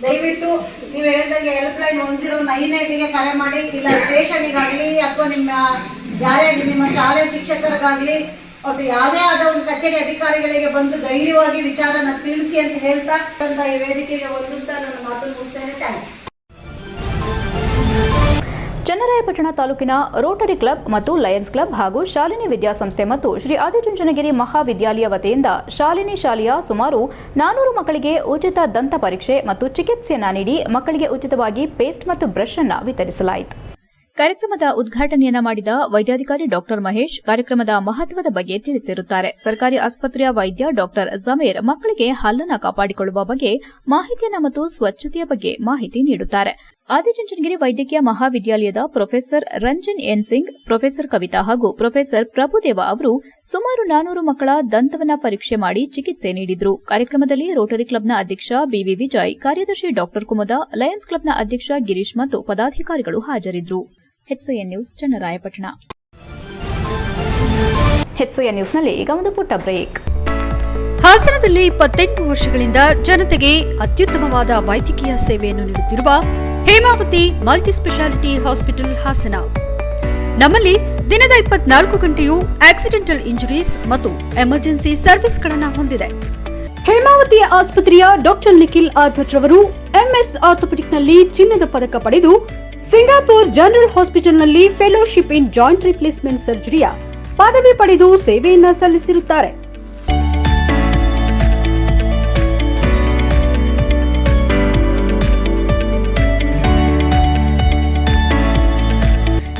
ದಯವಿಟ್ಟು ನೀವು ಹೇಳಿದಾಗೆ ಹೆಲ್ಪ್ಲೈನ್ 109ಗೆ ಕರೆ ಮಾಡಿ, ಇಲ್ಲ ಸ್ಟೇಷನಿಗಾಗಲಿ ಅಥವಾ ನಿಮ್ಮ ಯಾರೇ ಆಗಲಿ ನಿಮ್ಮ ಶಾಲೆ ಶಿಕ್ಷಕರಿಗಾಗಲಿ ಅವ್ರದ್ದು ಯಾವುದೇ ಆದ ಒಂದು ಕಚೇರಿ ಅಧಿಕಾರಿಗಳಿಗೆ ಬಂದು ಧೈರ್ಯವಾಗಿ ವಿಚಾರನ ತಿಳಿಸಿ ಅಂತ ಹೇಳ್ತಾ ಈ ವೇದಿಕೆಗೆ ವಂದಿಸ್ತಾ ನನ್ನ ಮಾತನ್ನು ಮುಗಿಸ್ತೇನೆ. Thank you. ಚನ್ನರಾಯಪಟ್ಟಣ ತಾಲೂಕಿನ ರೋಟರಿ ಕ್ಲಬ್ ಮತ್ತು ಲಯನ್ಸ್ ಕ್ಲಬ್ ಹಾಗೂ ಶಾಲಿನಿ ವಿದ್ಯಾಸಂಸ್ಥೆ ಮತ್ತು ಶ್ರೀ ಆದಿಚುಂಚನಗಿರಿ ಮಹಾವಿದ್ಯಾಲಯ ವತಿಯಿಂದ ಶಾಲಿನಿ ಶಾಲೆಯ ಸುಮಾರು 400 ಮಕ್ಕಳಿಗೆ ಉಚಿತ ದಂತ ಪರೀಕ್ಷೆ ಮತ್ತು ಚಿಕಿತ್ಸೆಯನ್ನ ನೀಡಿ ಮಕ್ಕಳಿಗೆ ಉಚಿತವಾಗಿ ಪೇಸ್ಟ್ ಮತ್ತು ಬ್ರಷ್ ಅನ್ನು ವಿತರಿಸಲಾಯಿತು. ಕಾರ್ಯಕ್ರಮದ ಉದ್ಘಾಟನೆಯನ್ನ ಮಾಡಿದ ವೈದ್ಯಾಧಿಕಾರಿ ಡಾ ಮಹೇಶ್ ಕಾರ್ಯಕ್ರಮದ ಮಹತ್ವದ ಬಗ್ಗೆ ತಿಳಿಸಿರುತ್ತಾರೆ. ಸರ್ಕಾರಿ ಆಸ್ಪತ್ರೆಯ ವೈದ್ಯ ಡಾ ಜಮೀರ್ ಮಕ್ಕಳಿಗೆ ಹಲ್ಲನ್ನು ಕಾಪಾಡಿಕೊಳ್ಳುವ ಬಗ್ಗೆ ಮಾಹಿತಿಯನ್ನ ಮತ್ತು ಸ್ವಚ್ಛತೆಯ ಬಗ್ಗೆ ಮಾಹಿತಿ ನೀಡುತ್ತಾರೆ. ಆದಿಚುಂಚನಗಿರಿ ವೈದ್ಯಕೀಯ ಮಹಾವಿದ್ಯಾಲಯದ professor Ranjan N Singh, professor Kavitha ಹಾಗೂ ಪ್ರೊಫೆಸರ್ ಪ್ರಭುದೇವ ಅವರು ಸುಮಾರು 400 ಮಕ್ಕಳ ದಂತವನ್ನ ಪರೀಕ್ಷೆ ಮಾಡಿ ಚಿಕಿತ್ಸೆ ನೀಡಿದರು. ಕಾರ್ಯಕ್ರಮದಲ್ಲಿ ರೋಟರಿ ಕ್ಲಬ್ನ ಅಧ್ಯಕ್ಷ ಬಿವಿ ವಿಜಯ್, ಕಾರ್ಯದರ್ಶಿ ಡಾ ಕುಮುದ, ಲಯನ್ಸ್ ಕ್ಲಬ್ನ ಅಧ್ಯಕ್ಷ ಗಿರೀಶ್ ಮತ್ತು ಪದಾಧಿಕಾರಿಗಳು ಹಾಜರಿದ್ದರು. HCN news, Channarayapatna. HCN ನ್ಯೂಸ್ನಲ್ಲಿ ಈಗ ಒಂದು ಪುಟ್ಟ ಬ್ರೇಕ್. ಹಾಸನದಲ್ಲಿ 28 ವರ್ಷಗಳಿಂದ ಜನತೆಗೆ ಅತ್ಯುತ್ತಮವಾದ ವೈದ್ಯಕೀಯ ಸೇವೆಯನ್ನು ನೀಡುತ್ತಿರುವ ಹೇಮಾವತಿ ಮಲ್ಟಿಸ್ಪೆಷಾಲಿಟಿ ಹಾಸ್ಪಿಟಲ್ ಹಾಸನ. ನಮ್ಮಲ್ಲಿ ದಿನದ 24 ಗಂಟೆಯೂ ಆಕ್ಸಿಡೆಂಟಲ್ ಇಂಜುರೀಸ್ ಮತ್ತು ಎಮರ್ಜೆನ್ಸಿ ಸರ್ವಿಸ್ಗಳನ್ನು ಹೊಂದಿದೆ. ಹೇಮಾವತಿ ಆಸ್ಪತ್ರೆಯ ಡಾಕ್ಟರ್ ನಿಖಿಲ್ ಆರ್ ಭಟ್ ರವರು ಎಂಎಸ್ ಆರ್ಥೋಪೆಡಿಕ್ನಲ್ಲಿ ಚಿನ್ನದ ಪದಕ ಪಡೆದು ಸಿಂಗಾಪುರ್ ಜನರಲ್ ಹಾಸ್ಪಿಟಲ್ನಲ್ಲಿ ಫೆಲೋಶಿಪ್ ಇನ್ ಜಾಯಿಂಟ್ ರಿಪ್ಲೇಸ್ಮೆಂಟ್ ಸರ್ಜರಿಯ ಪದವಿ ಪಡೆದು ಸೇವೆಯನ್ನ ಸಲ್ಲಿಸಿರುತ್ತಾರೆ.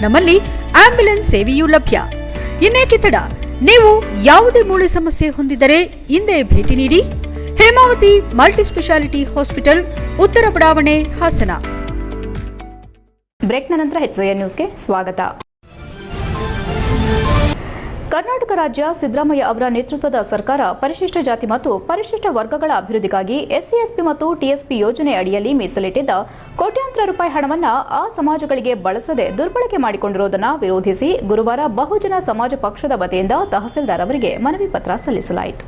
ನಮ್ಮಲ್ಲಿ ಆಂಬ್ಯುಲೆನ್ಸ್ ಸೇವೆಯೂ ಲಭ್ಯ. ಇನ್ನೇಕೆ ತಡ? ನೀವು ಯಾವುದೇ ಮೂಳೆ ಸಮಸ್ಯೆ ಹೊಂದಿದ್ದರೆ ಹಿಂದೆ ಭೇಟಿ ನೀಡಿ. ಹೇಮಾವತಿ ಮಲ್ಟಿಸ್ಪೆಷಾಲಿಟಿ ಹಾಸ್ಪಿಟಲ್, ಉತ್ತರ ಬಡಾವಣೆ, ಹಾಸನ. ಬ್ರೇಕ್ನ ನಂತರ HCN ನ್ಯೂಸ್ಗೆ ಸ್ವಾಗತ. ಕರ್ನಾಟಕ ರಾಜ್ಯ ಸಿದ್ದರಾಮಯ್ಯ ಅವರ ನೇತೃತ್ವದ ಸರ್ಕಾರ ಪರಿಶಿಷ್ಟ ಜಾತಿ ಮತ್ತು ಪರಿಶಿಷ್ಟ ವರ್ಗಗಳ ಅಭಿವೃದ್ಧಿಗಾಗಿ SC/ST ಮತ್ತು TSP ಯೋಜನೆ ಅಡಿಯಲ್ಲಿ ಮೀಸಲಿಟ್ಟಿದ್ದ ಕೋಟ್ಯಾಂತರ ರೂಪಾಯಿ ಹಣವನ್ನು ಆ ಸಮಾಜಗಳಿಗೆ ಬಳಸದೆ ದುರ್ಬಳಕೆ ಮಾಡಿಕೊಂಡಿರುವುದನ್ನು ವಿರೋಧಿಸಿ ಗುರುವಾರ ಬಹುಜನ ಸಮಾಜ ಪಕ್ಷದ ವತಿಯಿಂದ ತಹಸೀಲ್ದಾರ್ ಅವರಿಗೆ ಮನವಿ ಪತ್ರ ಸಲ್ಲಿಸಲಾಯಿತು.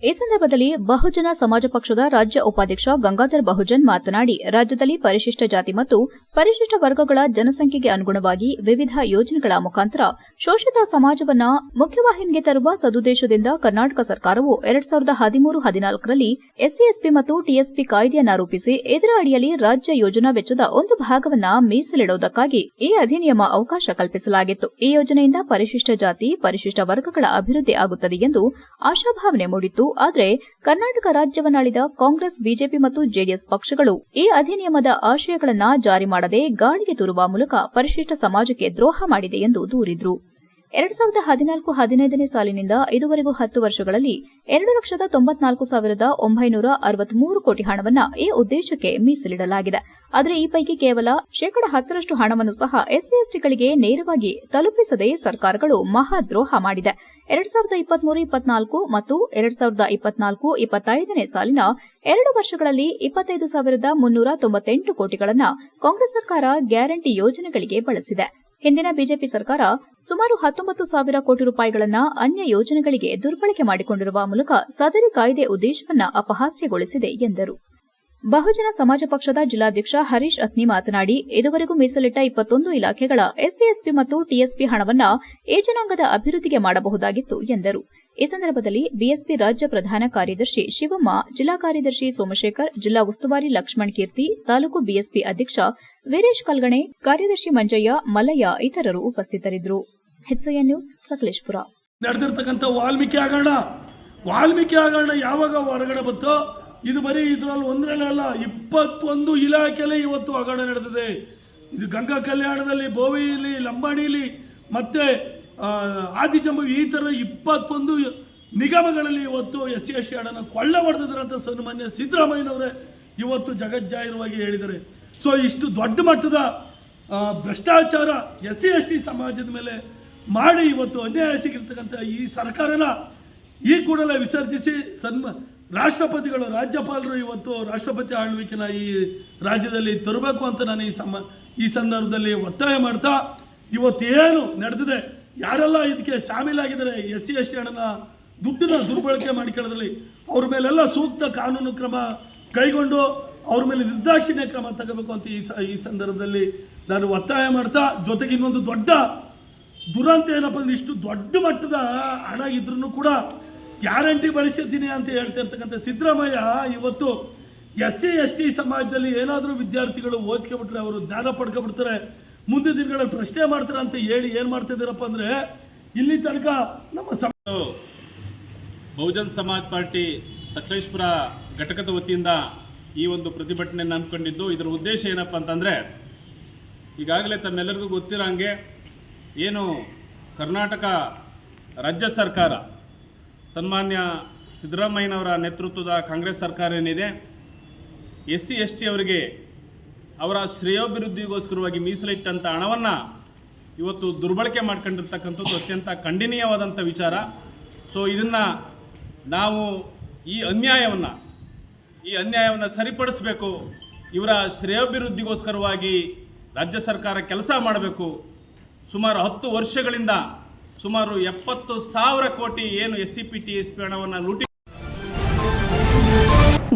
ಈ ಸಂದರ್ಭದಲ್ಲಿ ಬಹುಜನ ಸಮಾಜ ಪಕ್ಷದ ರಾಜ್ಯ ಉಪಾಧ್ಯಕ್ಷ ಗಂಗಾಧರ್ ಬಹುಜನ್ ಮಾತನಾಡಿ, ರಾಜ್ಯದಲ್ಲಿ ಪರಿಶಿಷ್ಟ ಜಾತಿ ಮತ್ತು ಪರಿಶಿಷ್ಟ ವರ್ಗಗಳ ಜನಸಂಖ್ಯೆಗೆ ಅನುಗುಣವಾಗಿ ವಿವಿಧ ಯೋಜನೆಗಳ ಮುಖಾಂತರ ಶೋಷಿತ ಸಮಾಜವನ್ನ ಮುಖ್ಯವಾಹಿನಿಗೆ ತರುವ ಸದುದ್ದೇಶದಿಂದ ಕರ್ನಾಟಕ ಸರ್ಕಾರವು 2013-14ರಲ್ಲಿ ಎಸ್ಸಿ ಮತ್ತು ಟಿಎಸ್ಪಿ ಕಾಯ್ದೆಯನ್ನ ರೂಪಿಸಿ ಇದರ ಅಡಿಯಲ್ಲಿ ರಾಜ್ಯ ಯೋಜನಾ ವೆಚ್ಚದ ಒಂದು ಭಾಗವನ್ನ ಮೀಸಲಿಡುವುದಕ್ಕಾಗಿ ಈ ಅಧಿನಿಯಮ ಅವಕಾಶ ಕಲ್ಪಿಸಲಾಗಿತ್ತು. ಈ ಯೋಜನೆಯಿಂದ ಪರಿಶಿಷ್ಟ ಜಾತಿ, ಪರಿಶಿಷ್ಟ ವರ್ಗಗಳ ಅಭಿವೃದ್ಧಿ ಆಗುತ್ತದೆ ಎಂದು ಆಶಾಭಾವನೆ ಮೂಡಿತ್ತು. ಆದರೆ ಕರ್ನಾಟಕ ರಾಜ್ಯವನ್ನಾಳಿದ ಕಾಂಗ್ರೆಸ್, ಬಿಜೆಪಿ ಮತ್ತು ಜೆಡಿಎಸ್ ಪಕ್ಷಗಳು ಈ ಅಧಿನಿಯಮದ ಆಶಯಗಳನ್ನು ಜಾರಿ ಮಾಡದೆ ಗಾಳಿಗೆ ತೂರುವ ಮೂಲಕ ಪರಿಶಿಷ್ಟ ಸಮಾಜಕ್ಕೆ ದ್ರೋಹ ಮಾಡಿದೆ ಎಂದು ದೂರಿದರು. 2014-15ನೇ ಸಾಲಿನಿಂದ ಇದುವರೆಗೂ 10 ವರ್ಷಗಳಲ್ಲಿ 2,94,963 ಕೋಟಿ ಹಣವನ್ನು ಈ ಉದ್ದೇಶಕ್ಕೆ ಮೀಸಲಿಡಲಾಗಿದೆ. ಆದರೆ ಈ ಪೈಕಿ ಕೇವಲ 10% ಹಣವನ್ನು ಸಹ ಎಸ್ಸಿ-ಎಸ್ಟಿಗಳಿಗೆ ನೇರವಾಗಿ ತಲುಪಿಸದೆ ಸರ್ಕಾರಗಳು ಮಹಾದ್ರೋಹ ಮಾಡಿದೆ. 2023-24 ಮತ್ತು 2024-25ನೇ ಸಾಲಿನ 2 ವರ್ಷಗಳಲ್ಲಿ 25,398 ಕೋಟಿಗಳನ್ನು ಕಾಂಗ್ರೆಸ್ ಸರ್ಕಾರ ಗ್ಯಾರಂಟಿ ಯೋಜನೆಗಳಿಗೆ ಬಳಸಿದೆ. ಹಿಂದಿನ ಬಿಜೆಪಿ ಸರ್ಕಾರ ಸುಮಾರು 19,000 ಕೋಟಿ ರೂಪಾಯಿಗಳನ್ನು ಅನ್ಯ ಯೋಜನೆಗಳಿಗೆ ದುರ್ಬಳಕೆ ಮಾಡಿಕೊಂಡಿರುವ ಮೂಲಕ ಸದರಿ ಕಾಯ್ದೆ ಉದ್ದೇಶವನ್ನು ಅಪಹಾಸ್ಯಗೊಳಿಸಿದೆ ಎಂದರು. ಬಹುಜನ ಸಮಾಜ ಪಕ್ಷದ ಜಿಲ್ಲಾಧ್ಯಕ್ಷ ಹರೀಶ್ ಅತ್ನಿ ಮಾತನಾಡಿ, ಇದುವರೆಗೂ ಮೀಸಲಿಟ್ಟ 21 ಇಲಾಖೆಗಳ ಎಸ್ಸಿ ಮತ್ತು ಟಿಎಸ್ಪಿ ಹಣವನ್ನು ಈ ಜನಾಂಗದ ಅಭಿವೃದ್ಧಿಗೆ ಮಾಡಬಹುದಾಗಿತ್ತು ಎಂದರು. ಈ ಸಂದರ್ಭದಲ್ಲಿ ಬಿಎಸ್ಪಿ ರಾಜ್ಯ ಪ್ರಧಾನ ಕಾರ್ಯದರ್ಶಿ ಶಿವಮ್ಮ, ಜಿಲ್ಲಾ ಕಾರ್ಯದರ್ಶಿ ಸೋಮಶೇಖರ್, ಜಿಲ್ಲಾ ಉಸ್ತುವಾರಿ ಲಕ್ಷ್ಮಣ್ ಕೀರ್ತಿ, ತಾಲೂಕು ಬಿಎಸ್ಪಿ ಅಧ್ಯಕ್ಷ ವೀರೇಶ್ ಕಲ್ಗಣೆ, ಕಾರ್ಯದರ್ಶಿ ಮಂಜಯ್ಯ, ಮಲ್ಲಯ್ಯ ಇತರರು ಉಪಸ್ಥಿತರಿದ್ದರು. HCN news, Sakleshpur. ನಡೆದಿರ್ತಕ್ಕಂಥ ವಾಲ್ಮೀಕಿ ಹಗರಣ ಯಾವಾಗ ಹೊರಗಡೆ ಬಂತೋ, ಇದು ಬರೀ ಇದರಲ್ಲಿ ಒಂದರಲ್ಲ 21 ಇಲಾಖೆಯಲ್ಲಿ ಇವತ್ತು ಹಗರಣ ನಡೆದಿದೆ. ಇದು ಗಂಗಾ ಕಲ್ಯಾಣದಲ್ಲಿ, ಬೋವಿಲಿ, ಲಂಬಾಣಿಲಿ ಮತ್ತೆ ಆದಿ ಜಂಬವಿ, ಈ ಥರ 21 ನಿಗಮಗಳಲ್ಲಿ ಇವತ್ತು ಎಸ್ಸಿ ಹಣನ ಕೊಳ್ಳೆ ಹೊಡೆದಿದ್ರಂತ ಸನ್ಮಾನ್ಯ ಸಿದ್ದರಾಮಯ್ಯನವರೇ ಇವತ್ತು ಜಗಜ್ಜಾಹಿರವಾಗಿ ಹೇಳಿದ್ದಾರೆ. ಸೊ ಇಷ್ಟು ದೊಡ್ಡ ಮಟ್ಟದ ಭ್ರಷ್ಟಾಚಾರ ಎಸ್ಸಿ ಸಮಾಜದ ಮೇಲೆ ಮಾಡಿ ಇವತ್ತು ಅನ್ಯಾಯಸಿಗಿರ್ತಕ್ಕಂಥ ಈ ಸರ್ಕಾರನ ಈ ಕೂಡಲೇ ವಿಸರ್ಜಿಸಿ ರಾಷ್ಟ್ರಪತಿಗಳು, ರಾಜ್ಯಪಾಲರು ಇವತ್ತು ರಾಷ್ಟ್ರಪತಿ ಆಳ್ವಿಕೆನ ಈ ರಾಜ್ಯದಲ್ಲಿ ತರಬೇಕು ಅಂತ ನಾನು ಈ ಸಂದರ್ಭದಲ್ಲಿ ಒತ್ತಾಯ ಮಾಡ್ತಾ, ಇವತ್ತೇನು ನಡೆದಿದೆ, ಯಾರೆಲ್ಲ ಇದಕ್ಕೆ ಶಾಮೀಲಾಗಿದ್ದಾರೆ, ಎಸ್ಸಿ ಹಣನ ದುಡ್ಡನ್ನ ದುರ್ಬಳಕೆ ಮಾಡಿಕೊಳ್ಳೋದ್ರಲ್ಲಿ ಅವ್ರ ಮೇಲೆಲ್ಲ ಸೂಕ್ತ ಕಾನೂನು ಕ್ರಮ ಕೈಗೊಂಡು ಅವ್ರ ಮೇಲೆ ನಿರ್ದಾಕ್ಷಿಣ್ಯ ಕ್ರಮ ತಗೋಬೇಕು ಅಂತ ಈ ಸಂದರ್ಭದಲ್ಲಿ ನಾನು ಒತ್ತಾಯ ಮಾಡ್ತಾ, ಜೊತೆಗೆ ಇನ್ನೊಂದು ದೊಡ್ಡ ದುರಂತ ಏನಪ್ಪ ಅಂದ್ರೆ, ಇಷ್ಟು ದೊಡ್ಡ ಮಟ್ಟದ ಹಣ ಇದ್ರೂ ಕೂಡ ಗ್ಯಾರಂಟಿ ಬಳಸಿದ್ದೀನಿ ಅಂತ ಹೇಳ್ತಾ ಇರ್ತಕ್ಕಂಥ ಸಿದ್ದರಾಮಯ್ಯ ಇವತ್ತು ಎಸ್ಸಿ ಸಮಾಜದಲ್ಲಿ ಏನಾದರೂ ವಿದ್ಯಾರ್ಥಿಗಳು ಓದ್ಕೊಬಿಟ್ರೆ ಅವರು ಜ್ಞಾನ ಪಡ್ಕೊಬಿಡ್ತಾರೆ, ಮುಂದಿನ ದಿನಗಳಲ್ಲಿ ಪ್ರಶ್ನೆ ಮಾಡ್ತಾರೆ ಅಂತ ಹೇಳಿ ಏನು ಮಾಡ್ತಿದ್ದೀರಪ್ಪ ಅಂದರೆ, ಇಲ್ಲಿ ತನಕ ನಮ್ಮ ಬಹುಜನ್ ಸಮಾಜ್ ಪಾರ್ಟಿ ಸಕಲೇಶಪುರ ಘಟಕದ ವತಿಯಿಂದ ಈ ಒಂದು ಪ್ರತಿಭಟನೆಯನ್ನು ಹಮ್ಮಿಕೊಂಡಿದ್ದು, ಇದರ ಉದ್ದೇಶ ಏನಪ್ಪ ಅಂತಂದರೆ, ಈಗಾಗಲೇ ತಮ್ಮೆಲ್ಲರಿಗೂ ಗೊತ್ತಿರೋ ಹಾಗೆ ಏನು ಕರ್ನಾಟಕ ರಾಜ್ಯ ಸರ್ಕಾರ ಸನ್ಮಾನ್ಯ ಸಿದ್ದರಾಮಯ್ಯನವರ ನೇತೃತ್ವದ ಕಾಂಗ್ರೆಸ್ ಸರ್ಕಾರ ಏನಿದೆ, SC ಅವರಿಗೆ ಅವರ ಶ್ರೇಯೋಭಿವೃದ್ಧಿಗೋಸ್ಕರವಾಗಿ ಮೀಸಲಿಟ್ಟಂಥ ಹಣವನ್ನು ಇವತ್ತು ದುರ್ಬಳಕೆ ಮಾಡ್ಕೊಂಡಿರ್ತಕ್ಕಂಥದ್ದು ಅತ್ಯಂತ ಖಂಡನೀಯವಾದಂಥ ವಿಚಾರ. ಸೊ ಇದನ್ನು ನಾವು ಈ ಅನ್ಯಾಯವನ್ನು ಸರಿಪಡಿಸಬೇಕು, ಇವರ ಶ್ರೇಯೋಭಿವೃದ್ಧಿಗೋಸ್ಕರವಾಗಿ ರಾಜ್ಯ ಸರ್ಕಾರ ಕೆಲಸ ಮಾಡಬೇಕು. ಸುಮಾರು 10 ವರ್ಷಗಳಿಂದ ಸುಮಾರು 70,000 ಕೋಟಿ ಏನು SCP TSP ಹಣವನ್ನು ಲೂಟಿ.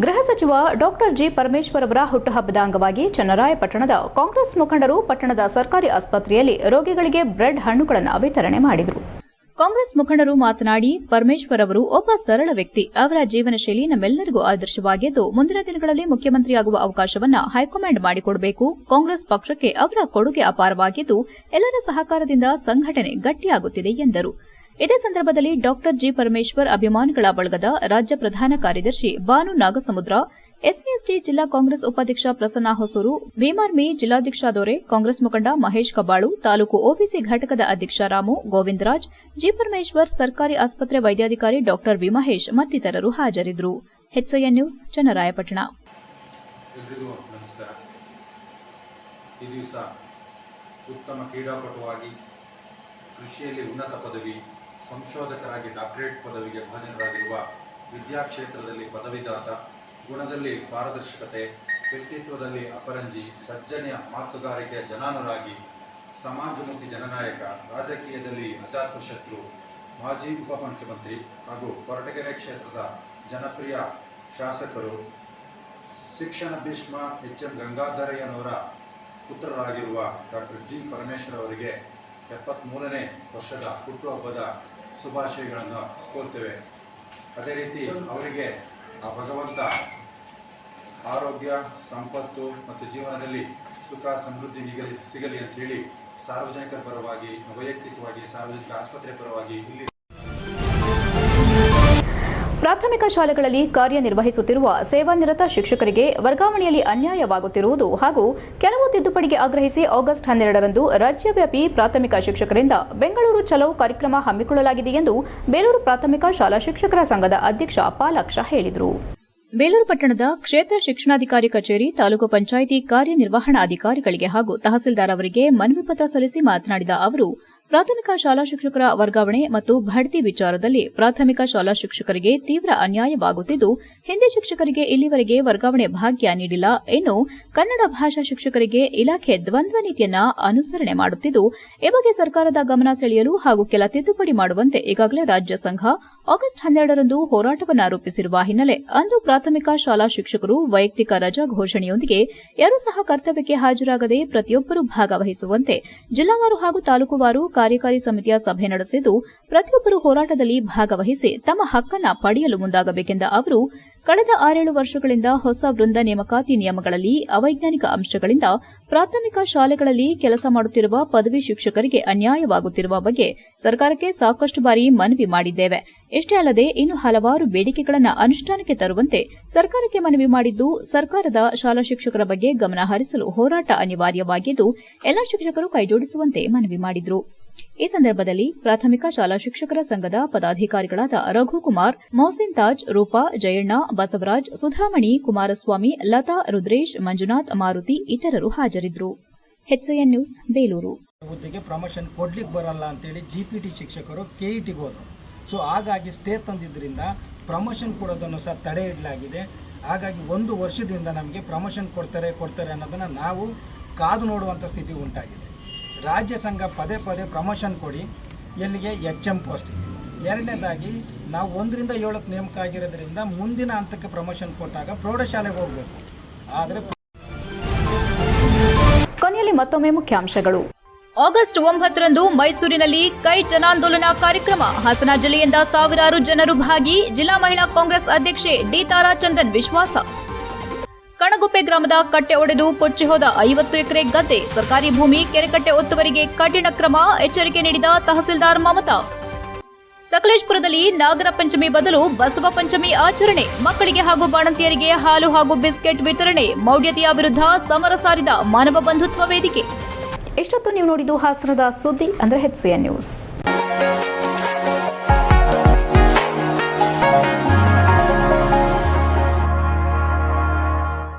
ಗೃಹ ಸಚಿವ ಡಾಕ್ಟರ್ ಜಿ ಪರಮೇಶ್ವರ್ ಅವರ ಹುಟ್ಟುಹಬ್ಬದ ಅಂಗವಾಗಿ ಚನ್ನರಾಯಪಟ್ಟಣದ ಕಾಂಗ್ರೆಸ್ ಮುಖಂಡರು ಪಟ್ಟಣದ ಸರ್ಕಾರಿ ಆಸ್ಪತ್ರೆಯಲ್ಲಿ ರೋಗಿಗಳಿಗೆ ಬ್ರೆಡ್ ಹಣ್ಣುಗಳನ್ನು ವಿತರಣೆ ಮಾಡಿದರು. ಕಾಂಗ್ರೆಸ್ ಮುಖಂಡರು ಮಾತನಾಡಿ, ಪರಮೇಶ್ವರ್ ಅವರು ಒಬ್ಬ ಸರಳ ವ್ಯಕ್ತಿ. ಅವರ ಜೀವನ ಶೈಲಿ ನಮ್ಮೆಲ್ಲರಿಗೂ ಆದರ್ಶವಾಗಿದ್ದು, ಮುಂದಿನ ದಿನಗಳಲ್ಲಿ ಮುಖ್ಯಮಂತ್ರಿಯಾಗುವ ಅವಕಾಶವನ್ನು ಹೈಕಮಾಂಡ್ ಮಾಡಿಕೊಡಬೇಕು. ಕಾಂಗ್ರೆಸ್ ಪಕ್ಷಕ್ಕೆ ಅವರ ಕೊಡುಗೆ ಅಪಾರವಾಗಿದ್ದು, ಎಲ್ಲರ ಸಹಕಾರದಿಂದ ಸಂಘಟನೆ ಗಟ್ಟಿಯಾಗುತ್ತಿದೆ ಎಂದರು. ಇದೇ ಸಂದರ್ಭದಲ್ಲಿ ಡಾಕ್ಟರ್ ಜಿ ಪರಮೇಶ್ವರ್ ಅಭಿಮಾನಿಗಳ ಬಳಗದ ರಾಜ್ಯ ಪ್ರಧಾನ ಕಾರ್ಯದರ್ಶಿ ಬಾನು ನಾಗಸಮುದ್ರ, SC ಜಿಲ್ಲಾ ಕಾಂಗ್ರೆಸ್ ಉಪಾಧ್ಯಕ್ಷ ಪ್ರಸನ್ನ ಹೊಸೂರು, ಭೀಮಾರ್ಮಿ ಜಿಲ್ಲಾಧ್ಯಕ್ಷ ದೊರೆ, ಕಾಂಗ್ರೆಸ್ ಮುಖಂಡ ಮಹೇಶ್ ಕಬ್ಬಾಳು, ತಾಲೂಕು ಓಬಿಸಿ ಘಟಕದ ಅಧ್ಯಕ್ಷ ರಾಮು, ಗೋವಿಂದರಾಜ್, ಜಿ ಪರಮೇಶ್ವರ್, ಸರ್ಕಾರಿ ಆಸ್ಪತ್ರೆ ವೈದ್ಯಾಧಿಕಾರಿ ಡಾಕ್ಟರ್ ವಿ ಮಹೇಶ್ ಮತ್ತಿತರರು ಹಾಜರಿದ್ದರು. HCN news, Channarayapatna. ಎಲ್ಲರಿಗೂ ನಮಸ್ಕಾರ. ಈ ದಿವಸ ಉತ್ತಮ ಕ್ರೀಡಾಪಟುವಾಗಿ, ಕೃಷಿಯಲ್ಲಿ ಉನ್ನತ ಪದವಿ, ಸಂಶೋಧಕರಾಗಿ ಡಾಕ್ಟರೇಟ್ ಪದವಿಗೆ ಭಾಜನರಾಗಿರುವ, ವಿದ್ಯಾಕ್ಷೇತ್ರದಲ್ಲಿ ಪದವೀಧರ, ಗುಣದಲ್ಲಿ ಪಾರದರ್ಶಕತೆ, ವ್ಯಕ್ತಿತ್ವದಲ್ಲಿ ಅಪರಂಜಿ, ಸಜ್ಜನೆಯ ಮಾತುಗಾರಿಕೆಯ ಜನಾನುರಾಗಿ, ಸಮಾಜಮುಖಿ ಜನನಾಯಕ, ರಾಜಕೀಯದಲ್ಲಿ ಅಜಾತಶತ್ರು, ಮಾಜಿ ಉಪಮುಖ್ಯಮಂತ್ರಿ ಹಾಗೂ ಕೊರಟಗೆರೆ ಕ್ಷೇತ್ರದ ಜನಪ್ರಿಯ ಶಾಸಕರು ಶಿಕ್ಷಣ ಭೀಷ್ಮ ಎಚ್.ಎಂ. ಗಂಗಾಧರಯ್ಯನವರ ಪುತ್ರರಾಗಿರುವ ಡಾಕ್ಟರ್ ಜಿ. ಪರಮೇಶ್ವರ್ ಅವರಿಗೆ 73ನೇ ವರ್ಷದ ಹುಟ್ಟುಹಬ್ಬದ ಶುಭಾಶಯಗಳನ್ನು ಕೋರ್ತೇವೆ. ಅದೇ ರೀತಿ ಅವರಿಗೆ ಆ ಭಗವಂತ ಆರೋಗ್ಯ, ಸಂಪತ್ತು ಮತ್ತು ಜೀವನದಲ್ಲಿ ಸುಖ ಸಮೃದ್ಧಿ ಸಿಗಲಿ ಅಂತ ಹೇಳಿ ಸಾರ್ವಜನಿಕರ ಪರವಾಗಿ, ವೈಯಕ್ತಿಕವಾಗಿ ಸಾರ್ವಜನಿಕ ಆಸ್ಪತ್ರೆ ಪರವಾಗಿ ಇಲ್ಲಿ ಪ್ರಾಥಮಿಕ ಶಾಲೆಗಳಲ್ಲಿ ಕಾರ್ಯನಿರ್ವಹಿಸುತ್ತಿರುವ ಸೇವಾನಿರತ ಶಿಕ್ಷಕರಿಗೆ ವರ್ಗಾವಣೆಯಲ್ಲಿ ಅನ್ಯಾಯವಾಗುತ್ತಿರುವುದು ಹಾಗೂ ಕೆಲವು ತಿದ್ದುಪಡಿಗೆ ಆಗ್ರಹಿಸಿ ಆಗಸ್ಟ್ 12ರಂದು ರಾಜ್ಯವ್ಯಾಪಿ ಪ್ರಾಥಮಿಕ ಶಿಕ್ಷಕರಿಂದ ಬೆಂಗಳೂರು ಚಲೋ ಕಾರ್ಯಕ್ರಮ ಹಮ್ಮಿಕೊಳ್ಳಲಾಗಿದೆ ಎಂದು ಬೇಲೂರು ಪ್ರಾಥಮಿಕ ಶಾಲಾ ಶಿಕ್ಷಕರ ಸಂಘದ ಅಧ್ಯಕ್ಷ ಪಾಲಾಕ್ಷ ಹೇಳಿದರು. ಬೇಲೂರು ಪಟ್ಟಣದ ಕ್ಷೇತ್ರ ಶಿಕ್ಷಣಾಧಿಕಾರಿ ಕಚೇರಿ ತಾಲೂಕು ಪಂಚಾಯಿತಿ ಕಾರ್ಯನಿರ್ವಹಣಾಧಿಕಾರಿಗಳಿಗೆ ಹಾಗೂ ತಹಸೀಲ್ದಾರ್ ಅವರಿಗೆ ಮನವಿ ಪತ್ರ ಸಲ್ಲಿಸಿ ಮಾತನಾಡಿದ ಅವರು, ಪ್ರಾಥಮಿಕ ಶಾಲಾ ಶಿಕ್ಷಕರ ವರ್ಗಾವಣೆ ಮತ್ತು ಬಡ್ತಿ ವಿಚಾರದಲ್ಲಿ ಪ್ರಾಥಮಿಕ ಶಾಲಾ ಶಿಕ್ಷಕರಿಗೆ ತೀವ್ರ ಅನ್ಯಾಯವಾಗುತ್ತಿದ್ದು, ಹಿಂದಿ ಶಿಕ್ಷಕರಿಗೆ ಇಲ್ಲಿವರೆಗೆ ವರ್ಗಾವಣೆ ಭಾಗ್ಯ ನೀಡಿಲ್ಲ. ಇನ್ನು ಕನ್ನಡ ಭಾಷಾ ಶಿಕ್ಷಕರಿಗೆ ಇಲಾಖೆ ದ್ವಂದ್ವ ನೀತಿಯನ್ನ ಅನುಸರಣೆ ಮಾಡುತ್ತಿದ್ದು, ಈ ಬಗ್ಗೆ ಸರ್ಕಾರದ ಗಮನ ಸೆಳೆಯಲು ಹಾಗೂ ಕೆಲ ತಿದ್ದುಪಡಿ ಮಾಡುವಂತೆ ಈಗಾಗಲೇ ರಾಜ್ಯ ಸಂಘ ಆಗಸ್ಟ್ 12ರಂದು ಹೋರಾಟವನ್ನು ರೂಪಿಸಿರುವ ಹಿನ್ನೆಲೆ ಅಂದು ಪ್ರಾಥಮಿಕ ಶಾಲಾ ಶಿಕ್ಷಕರು ವೈಯಕ್ತಿಕ ರಜಾ ಘೋಷಣೆಯೊಂದಿಗೆ ಯಾರೂ ಸಹ ಕರ್ತವ್ಯಕ್ಕೆ ಹಾಜರಾಗದೆ ಪ್ರತಿಯೊಬ್ಬರೂ ಭಾಗವಹಿಸುವಂತೆ ಜಿಲ್ಲಾವಾರು ಹಾಗೂ ತಾಲೂಕುವಾರು ಕಾರ್ಯಕಾರಿ ಸಮಿತಿಯ ಸಭೆ ನಡೆಸಿದ್ದು, ಪ್ರತಿಯೊಬ್ಬರು ಹೋರಾಟದಲ್ಲಿ ಭಾಗವಹಿಸಿ ತಮ್ಮ ಹಕ್ಕನ್ನು ಪಡೆಯಲು ಮುಂದಾಗಬೇಕೆಂದ ಅವರು, ಕಳೆದ 6-7 ವರ್ಷಗಳಿಂದ ಹೊಸ ವೃಂದ ನೇಮಕಾತಿ ನಿಯಮಗಳಲ್ಲಿ ಅವೈಜ್ಞಾನಿಕ ಅಂಶಗಳಿಂದ ಪ್ರಾಥಮಿಕ ಶಾಲೆಗಳಲ್ಲಿ ಕೆಲಸ ಮಾಡುತ್ತಿರುವ ಪದವಿ ಶಿಕ್ಷಕರಿಗೆ ಅನ್ಯಾಯವಾಗುತ್ತಿರುವ ಬಗ್ಗೆ ಸರ್ಕಾರಕ್ಕೆ ಸಾಕಷ್ಟು ಬಾರಿ ಮನವಿ ಮಾಡಿದ್ದೇವೆ. ಇಷ್ಟೇ ಅಲ್ಲದೆ ಇನ್ನು ಹಲವಾರು ಬೇಡಿಕೆಗಳನ್ನು ಅನುಷ್ಠಾನಕ್ಕೆ ತರುವಂತೆ ಸರ್ಕಾರಕ್ಕೆ ಮನವಿ ಮಾಡಿದ್ದು, ಸರ್ಕಾರದ ಶಾಲಾ ಶಿಕ್ಷಕರ ಬಗ್ಗೆ ಗಮನ ಹರಿಸಲು ಹೋರಾಟ ಅನಿವಾರ್ಯವಾಗಿದ್ದು, ಎಲ್ಲಾ ಶಿಕ್ಷಕರು ಕೈಜೋಡಿಸುವಂತೆ ಮನವಿ ಮಾಡಿದರು. ಈ ಸಂದರ್ಭದಲ್ಲಿ ಪ್ರಾಥಮಿಕ ಶಾಲಾ ಶಿಕ್ಷಕರ ಸಂಘದ ಪದಾಧಿಕಾರಿಗಳಾದ ರಘುಕುಮಾರ್, ಮೊಹಸಿನ್ ತಾಜ್, ರೂಪಾ, ಜಯಣ್ಣ, ಬಸವರಾಜ್, ಸುಧಾಮಣಿ, ಕುಮಾರಸ್ವಾಮಿ, ಲತಾ, ರುದ್ರೇಶ್, ಮಂಜುನಾಥ್, ಮಾರುತಿ ಇತರರು ಹಾಜರಿದ್ದರು. HCN news, Belur. ಹುದ್ದೆಗೆ ಪ್ರಮೋಷನ್ ಕೊಡ್ಲಿಕ್ಕೆ ಬರಲ್ಲ ಅಂತೇಳಿ GPT ಶಿಕ್ಷಕರು KETಗೆ ಹೋದರು. ಸೊ ಹಾಗಾಗಿ ಸ್ಟೇ ತಂದಿದ್ದರಿಂದ ಪ್ರಮೋಷನ್ ಕೊಡೋದನ್ನು ಸಹ ತಡೆ ಇಡಲಾಗಿದೆ. ಹಾಗಾಗಿ 1 ವರ್ಷದಿಂದ ನಮಗೆ ಪ್ರಮೋಷನ್ ಕೊಡ್ತಾರೆ ಅನ್ನೋದನ್ನು ನಾವು ಕಾದು ನೋಡುವಂಥ ಸ್ಥಿತಿ ಉಂಟಾಗಿದೆ. ರಾಜ್ಯ ಸಂಘ ಪದೇ ಪ್ರಮೋಷನ್ ಕೊಡಿ, ಎಲ್ಲಿಗೆ HM ಪೋಸ್ಟ್ಗೆ. ಎರಡನೇದಾಗಿ ನಾವು 1ರಿಂದ 7ಕ್ಕೆ ನೇಮಕ ಆಗಿರೋದ್ರಿಂದ ಮುಂದಿನ ಹಂತಕ್ಕೆ ಪ್ರಮೋಷನ್ ಕೊಟ್ಟಾಗ ಪ್ರೌಢಶಾಲೆಗೆ ಹೋಗಬೇಕು. ಆದರೆ ಕೊನೆಯಲ್ಲಿ ಮತ್ತೊಮ್ಮೆ ಮುಖ್ಯಾಂಶಗಳು. ಆಗಸ್ಟ್ 9ರಂದು ಮೈಸೂರಿನಲ್ಲಿ ಕೈ ಜನಾಂದೋಲನ ಕಾರ್ಯಕ್ರಮ. ಹಾಸನ ಜಿಲ್ಲೆಯಿಂದ ಸಾವಿರಾರು ಜನರು ಭಾಗಿ. ಜಿಲ್ಲಾ ಮಹಿಳಾ ಕಾಂಗ್ರೆಸ್ ಅಧ್ಯಕ್ಷೆ ಡಿ ತಾರಾಚಂದನ್ ವಿಶ್ವಾಸ. ಕಣಗುಪ್ಪೆ ಗ್ರಾಮದ ಕಟ್ಟೆ ಒಡೆದು ಕೊಚ್ಚಿ ಹೋದ 50 ಎಕರೆ ಗದ್ದೆ. ಸರ್ಕಾರಿ ಭೂಮಿ ಕೆರೆಕಟ್ಟೆ ಒತ್ತುವರಿಗೆ ಕಠಿಣ ಕ್ರಮ, ಎಚ್ಚರಿಕೆ ನೀಡಿದ ತಹಸೀಲ್ದಾರ್ ಮಮತಾ. ಸಕಲೇಶಪುರದಲ್ಲಿ ನಾಗರ ಪಂಚಮಿ ಬದಲು ಬಸವ ಪಂಚಮಿ ಆಚರಣೆ. ಮಕ್ಕಳಿಗೆ ಹಾಗೂ ಬಾಣಂತಿಯರಿಗೆ ಹಾಲು ಹಾಗೂ ಬಿಸ್ಕೆಟ್ ವಿತರಣೆ. ಮೌಢ್ಯತೆಯ ವಿರುದ್ಧ ಸಮರ ಸಾರಿದ ಮಾನವ ಬಂಧುತ್ವ ವೇದಿಕೆ. ಇಷ್ಟೊತ್ತು ನೀವು ನೋಡಿದ್ದು ಹಾಸನದ ಸುದ್ದಿ ಅಂದ್ರೆ HCN ನ್ಯೂಸ್.